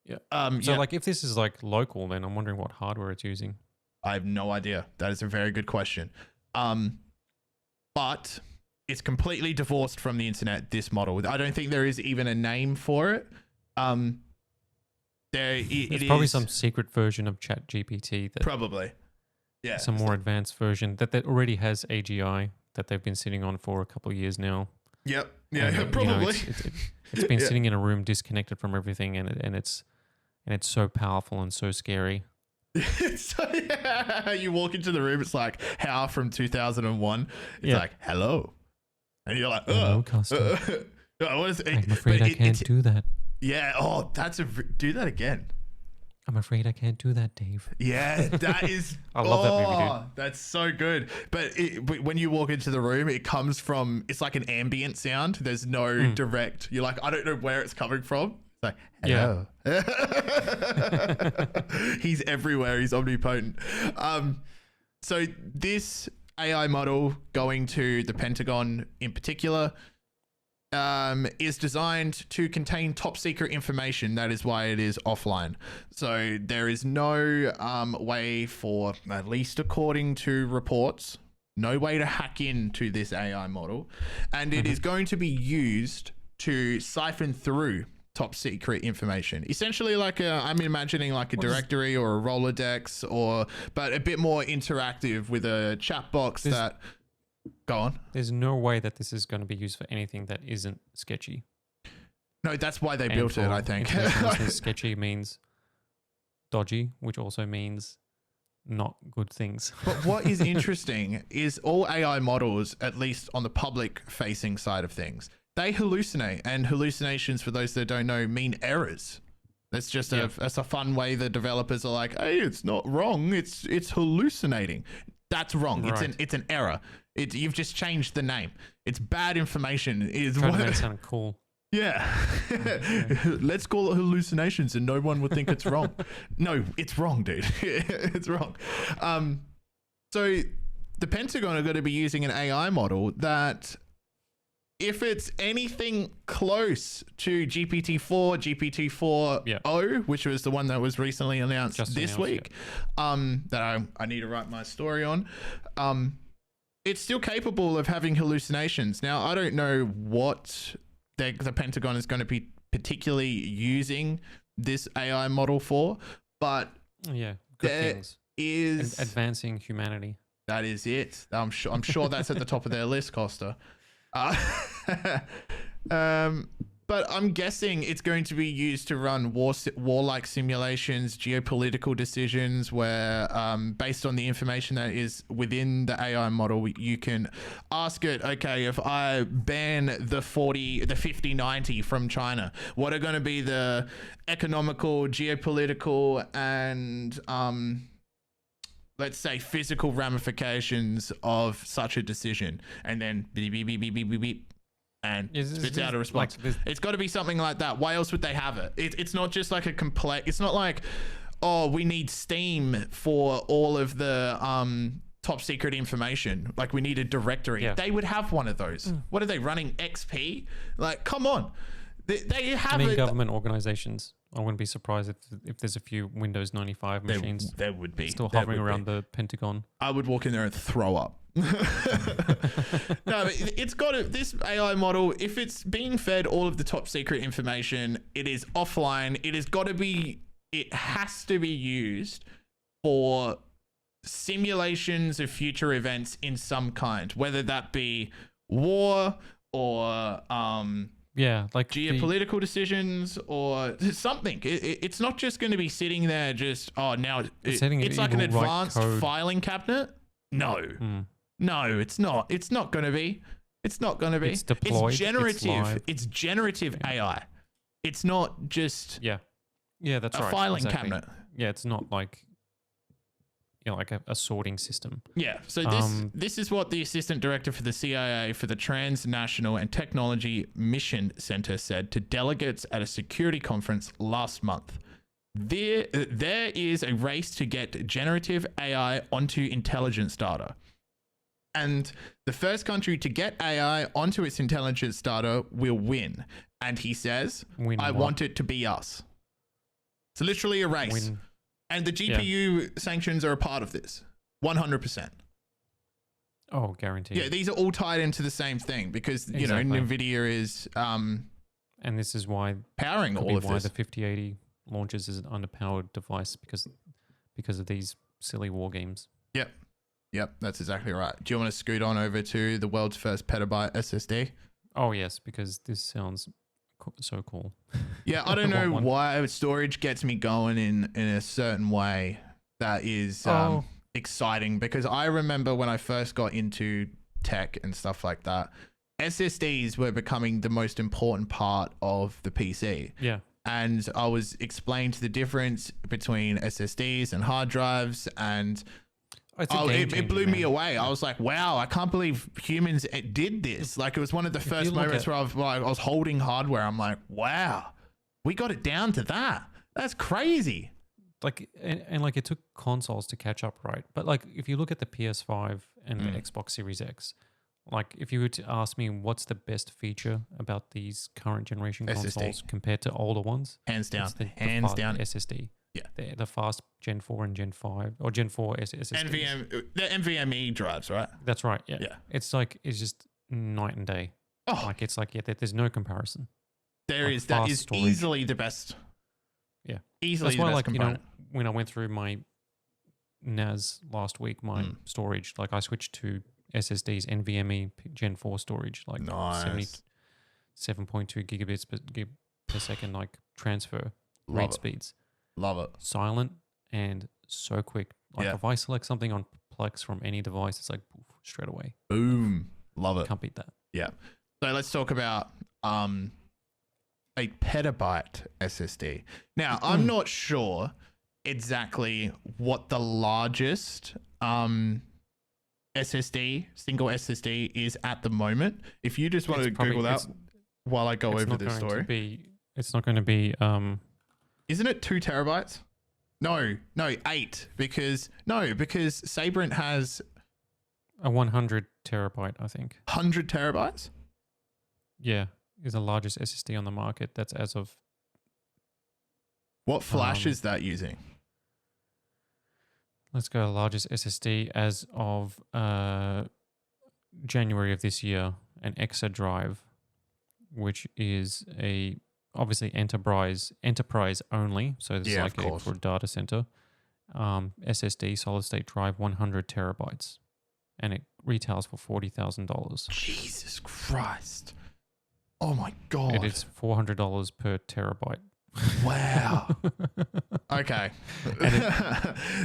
Yeah. So like if this is like local, then I'm wondering what hardware it's using. I have no idea. That is a very good question. But it's completely divorced from the internet, this model. I don't think there is even a name for it. It's probably some secret version of ChatGPT that probably, yeah, some more advanced version that already has AGI that they've been sitting on for a couple of years now. Yep, yeah, and, probably. It's been sitting in a room disconnected from everything, and it's so powerful and so scary. So, you walk into the room, it's like How from 2001. It's like hello, and you're like, hello, Kosta. What is it? I'm afraid I can't do that. Yeah. Oh, do that again. I'm afraid I can't do that, Dave. Yeah, that is. I love that movie, dude. That's so good. But when you walk into the room, it's like an ambient sound. There's no direct. You're like, I don't know where it's coming from. It's like, hello. Yeah. He's everywhere. He's omnipotent. So this AI model going to the Pentagon in particular is designed to contain top secret information. That is why it is offline. So there is no way for, at least according to reports, no way to hack into this AI model. And it is going to be used to siphon through top secret information. Essentially like I'm imagining like a directory or a Rolodex, but a bit more interactive with a chat box that... Go on. There's no way that this is going to be used for anything that isn't sketchy. No, that's why they built it, I think. Sketchy means dodgy, which also means not good things. But what is interesting is all AI models, at least on the public facing side of things, they hallucinate, and hallucinations, for those that don't know, mean errors. That's just that's a fun way the developers are like, hey, it's not wrong. It's hallucinating. That's wrong. Right. It's an error. You've just changed the name. It's bad information. Trying to make it sound cool. Yeah. Let's call it hallucinations and no one would think it's wrong. No, it's wrong, dude. It's wrong. So the Pentagon are going to be using an AI model that, if it's anything close to GPT-4, GPT-4o, which was the one that was recently announced this week, that I need to write my story on, it's still capable of having hallucinations. Now, I don't know what the Pentagon is going to be particularly using this AI model for, but Yeah, good there things. is Advancing humanity. that is it. I'm sure that's at the top of their list, Costa. Uh, but I'm guessing it's going to be used to run warlike simulations, geopolitical decisions, where based on the information that is within the AI model, you can ask it, okay, if I ban the 5090 from China, what are going to be the economical, geopolitical, and let's say physical ramifications of such a decision? And then beep, beep, beep, beep, beep, beep, beep, and spits out a response. Like it's got to be something like that. Why else would they have it? It's not just like a complex. It's not like, oh, we need Steam for all of the top secret information. Like we need a directory. Yeah. They would have one of those. What are they running? XP? Like, come on. They have it. Government organizations. I wouldn't be surprised if there's a few Windows 95 machines. There would be still hovering around the Pentagon. I would walk in there and throw up. No, but it's got this AI model. If it's being fed all of the top secret information, it is offline. It has to be used for simulations of future events in some kind, whether that be war or like geopolitical decisions or something. It's not just going to be sitting there just it's like an advanced filing cabinet. No, it's not. It's not going to be. It's not going to be. It's deployed. It's generative. It's generative AI. It's not just that's a filing cabinet. Yeah, it's not like like a sorting system. Yeah. So this is what the assistant director for the CIA for the Transnational and Technology Mission Center said to delegates at a security conference last month. There is a race to get generative AI onto intelligence data. And the first country to get AI onto its intelligence data will win. And he says, I want it to be us. It's literally a race. And the GPU sanctions are a part of this. 100%. Oh, guaranteed. Yeah, these are all tied into the same thing because, you know, NVIDIA is and this is why powering all of this. Why the 5080 launches as an underpowered device because of these silly war games. Yep, that's exactly right. Do you want to scoot on over to the world's first petabyte SSD? Oh, yes, because this sounds so cool. Yeah, I don't know why storage gets me going in a certain way that is exciting, because I remember when I first got into tech and stuff like that, SSDs were becoming the most important part of the PC. Yeah. And I was explained the difference between SSDs and hard drives, and it blew me away. I was like, wow, I can't believe humans did this. Like, it was one of the first moments where I was holding hardware. I'm like, wow, we got it down to that. That's crazy. Like, and like, it took consoles to catch up, right? But like, if you look at the PS5 and the Xbox Series X, like, if you were to ask me what's the best feature about these current generation consoles compared to older ones, hands down, SSD. Yeah, the fast Gen 4 and Gen 5 or Gen 4 SSDs. The NVMe drives, right? That's right. Yeah. It's just night and day. Oh, like it's like there's no comparison. That is storage. Easily the best. Yeah, easily. That's why, like, you know, when I went through my NAS last week, my storage, like I switched to SSDs, NVMe Gen 4 storage, like 7.2 gigabits per second, like transfer read speeds. Love it. Silent and so quick. Like if I select something on Plex from any device, it's like poof, straight away. Boom. Love it. Can't beat that. Yeah. So let's talk about a petabyte SSD. Now, I'm not sure exactly what the largest SSD, single SSD is at the moment. If you just want to Google that while I go over this story. It's not going to be... Isn't it 2 terabytes? No, 8 because Sabrent has a 100 terabyte, I think. 100 terabytes? Yeah, is the largest SSD on the market. That's as of... What flash is that using? Let's go largest SSD as of January of this year an Exa drive, which is obviously enterprise only. So this is like for a data center. SSD solid state drive 100 terabytes, and it retails for $40,000. Jesus Christ! Oh my god! It is $400 per terabyte. Wow. Okay.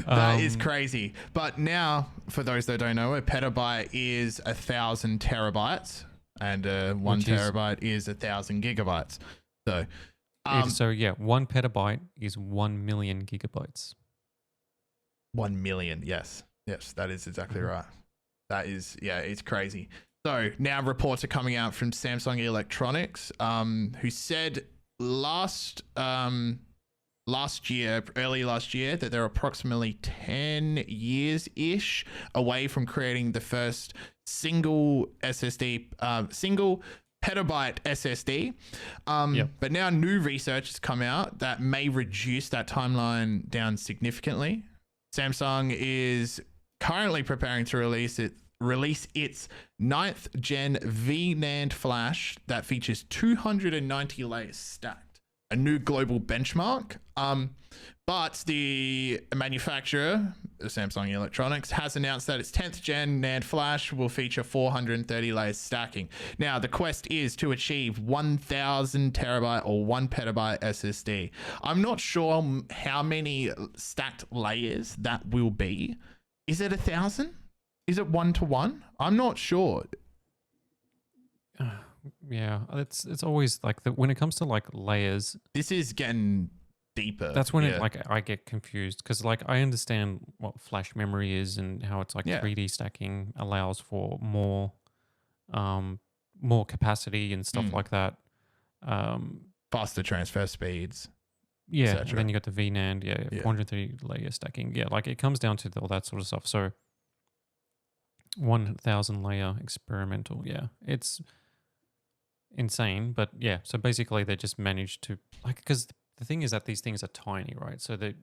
That is crazy. But now, for those that don't know, a petabyte is 1,000 terabytes, and 1 terabyte is 1,000 gigabytes. So, yeah, 1 petabyte is 1 million gigabytes. 1 million. Yes, that is exactly right. That is, it's crazy. So now reports are coming out from Samsung Electronics, who said early last year, that they're approximately 10 years-ish away from creating the first single petabyte SSD. But now new research has come out that may reduce that timeline down significantly. Samsung is currently preparing to release its 9th gen VNAND flash that features 290 layers stacked, a new global benchmark. But the manufacturer, Samsung Electronics, has announced that its 10th gen NAND flash will feature 430 layers stacking. Now, the quest is to achieve 1,000 terabyte or 1 petabyte SSD. I'm not sure how many stacked layers that will be. Is it 1,000? Is it 1-to-1? I'm not sure. Yeah, it's always like when it comes to like layers. This is getting deeper. That's when I get confused, because like I understand what flash memory is and how it's like 3D stacking allows for more capacity and stuff like that. Faster transfer speeds. Yeah, and then you got the VNAND, 430 layer stacking. Yeah, like it comes down to all that sort of stuff. So 1,000 layer experimental. Yeah, it's insane. But yeah, so basically they just managed to, like, because the thing is that these things are tiny, right? So they're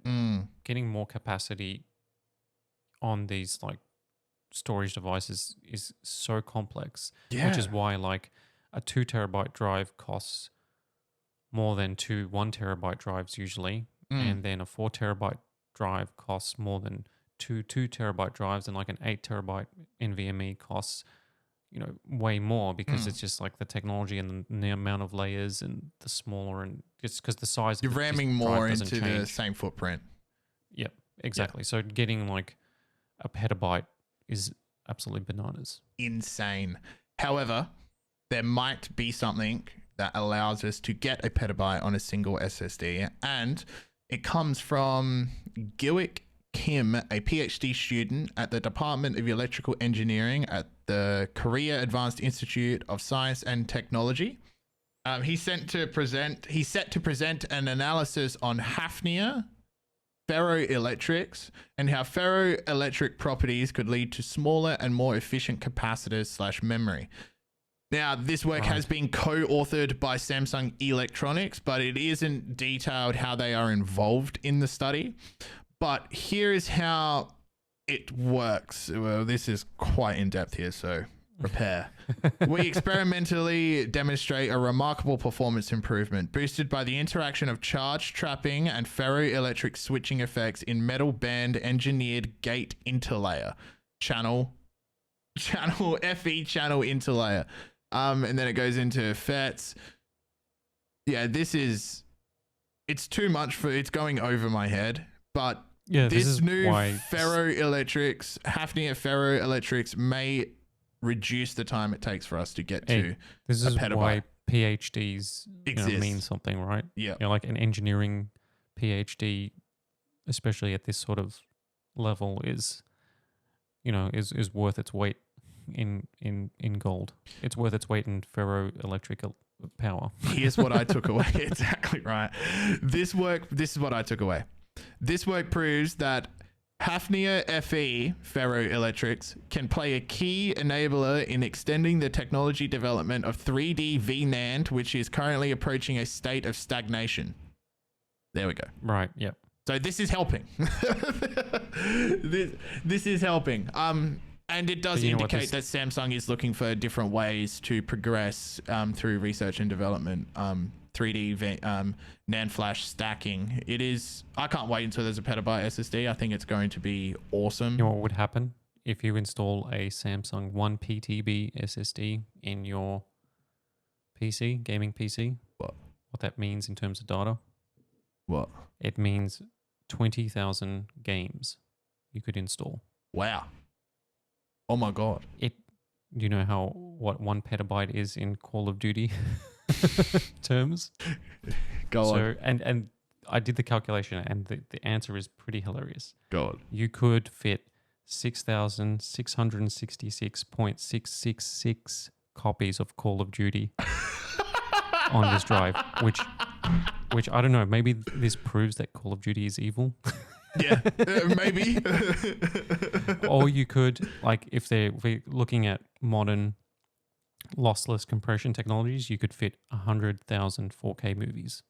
getting more capacity on these like storage devices is so complex, which is why like a 2 terabyte drive costs more than 2 1 terabyte drives usually, and then a 4 terabyte drive costs more than 2 terabyte drives, and like an 8 terabyte NVMe costs, way more, because it's just like the technology and the amount of layers and the smaller, and just because the size you're of the ramming more into change. The same footprint. Yep, exactly. So getting like a petabyte is absolutely bananas. Insane. However, there might be something that allows us to get a petabyte on a single SSD, and it comes from Gilwick Kim, a PhD student at the Department of Electrical Engineering at the Korea Advanced Institute of Science and Technology. He's set to present an analysis on Hafnia ferroelectrics and how ferroelectric properties could lead to smaller and more efficient capacitors / memory. Now, this work has been co-authored by Samsung Electronics, but it isn't detailed how they are involved in the study. But here is how it works. Well, this is quite in-depth here, so prepare. We experimentally demonstrate a remarkable performance improvement boosted by the interaction of charge trapping and ferroelectric switching effects in metal band engineered gate interlayer channel FE channel interlayer. And then it goes into FETs. Yeah, it's too much it's going over my head, but this new ferroelectrics, Hafnia ferroelectrics, may reduce the time it takes for us to get to this a is petabyte. Why PhDs mean something, right? Yeah. Like an engineering PhD, especially at this sort of level, is worth its weight in gold. It's worth its weight in ferroelectric power. Here's what I took away. Exactly right. This is what I took away. This work proves that Hafnia FE ferroelectrics can play a key enabler in extending the technology development of 3D VNAND, which is currently approaching a state of stagnation. There we go. Right. Yep. So this is helping. this is helping. And it does indicate that Samsung is looking for different ways to progress through research and development. 3D NAND flash stacking. It is. I can't wait until there's a petabyte SSD. I think it's going to be awesome. You know what would happen if you install a Samsung 1 PTB SSD in your PC, gaming PC? What that means in terms of data? What? It means 20,000 games you could install. Wow. Oh my God. You know what 1 petabyte is in Call of Duty terms? Go on. And I did the calculation, and the answer is pretty hilarious. Go on. You could fit 6,666.666 copies of Call of Duty on this drive, which I don't know. Maybe this proves that Call of Duty is evil. Yeah, maybe. Or you could, like, if we're looking at modern lossless compression technologies, you could fit 100,000 4K movies.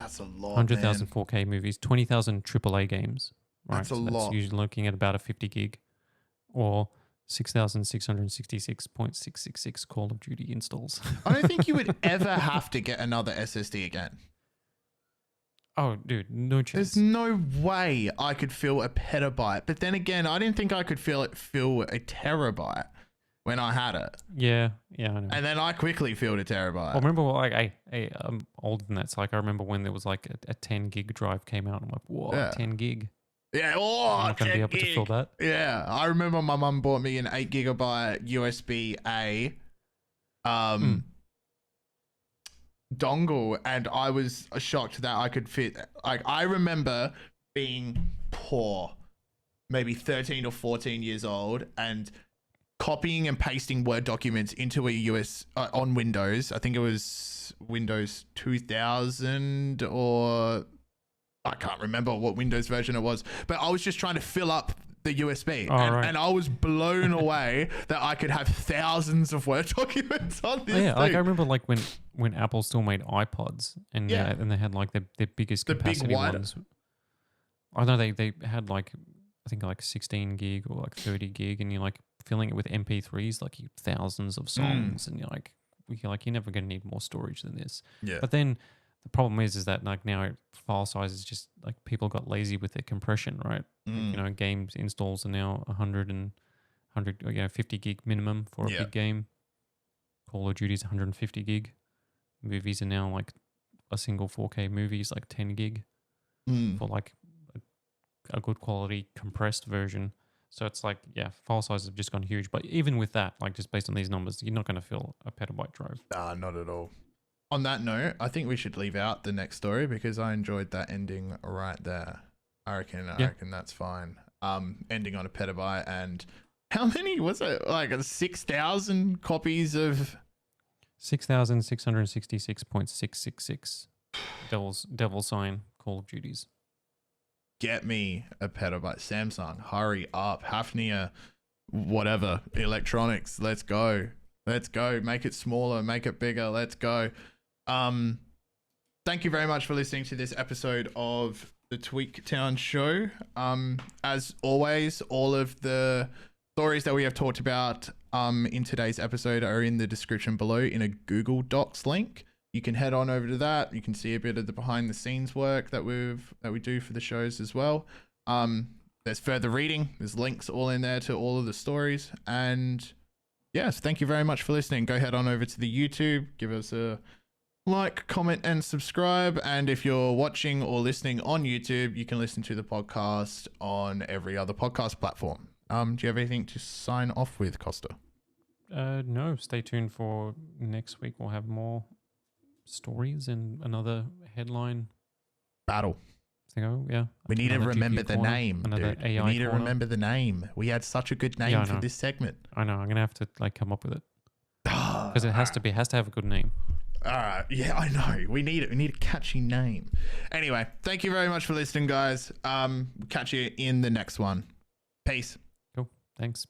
That's a lot. 100,000 4K movies, 20,000 AAA games. Right? That's a lot. That's usually looking at about a 50 gig, or 6,666.666 Call of Duty installs. I don't think you would ever have to get another SSD again. Oh, dude, no chance. There's no way I could fill a petabyte. But then again, I didn't think I could fill a terabyte when I had it. Yeah, I know. And then I quickly filled a terabyte. Well, remember, I'm older than that. So, like, I remember when there was like a 10 gig drive came out. I'm like, whoa, Yeah. 10 gig. Yeah, I'm not going to be able gig. to fill that. Yeah, I remember my mum bought me an 8 gigabyte USB-A dongle, and I was shocked that I could fit. Like, I remember being poor, maybe 13 or 14 years old, and copying and pasting Word documents into a on Windows. I think it was Windows 2000, or I can't remember what Windows version it was, but I was just trying to fill up the USB, and I was blown away that I could have thousands of Word documents on this thing. Like, I remember like when Apple still made iPods, and and they had like their biggest capacity ones. I know they had like, I think like 16 gig or like 30 gig, and you're like filling it with MP3s, like thousands of songs, and you're like you're never going to need more storage than this. Yeah. But then the problem is that like now file size is just like people got lazy with their compression, right? Like, games installs are now 100, 50 gig minimum for a big game. Call of Duty's 150 gig. Movies are now like a single 4K movie is like 10 gig for like a good quality compressed version. So it's like, file sizes have just gone huge. But even with that, like just based on these numbers, you're not going to fill a petabyte drive. Not at all. On that note, I think we should leave out the next story because I enjoyed that ending right there. I reckon that's fine. Ending on a petabyte, and how many was it? Like 6,000 copies of 6,666.666 devil sign Call of Duties. Get me a petabyte. Samsung, hurry up. Hafnia, whatever, electronics, let's go. Let's go. Make it smaller, make it bigger. Let's go. Thank you very much for listening to this episode of the Tweak Town Show. As always, all of the stories that we have talked about in today's episode are in the description below in a Google Docs link. You can head on over to that. You can see a bit of the behind the scenes work that we do for the shows as well. There's further reading. There's links all in there to all of the stories. And yes, thank you very much for listening. Go head on over to the YouTube. Give us a like, comment, and subscribe. And if you're watching or listening on YouTube, you can listen to the podcast on every other podcast platform. Do you have anything to sign off with, Kosta? No. Stay tuned for next week. We'll have more stories and another headline battle. Yeah. We need to remember the name, dude. We need to remember the name. We had such a good name for this segment. I know. I'm gonna have to like come up with it because it has to have a good name. All right. Yeah, I know. We need it. We need a catchy name. Anyway, thank you very much for listening, guys. Catch you in the next one. Peace. Cool. Thanks.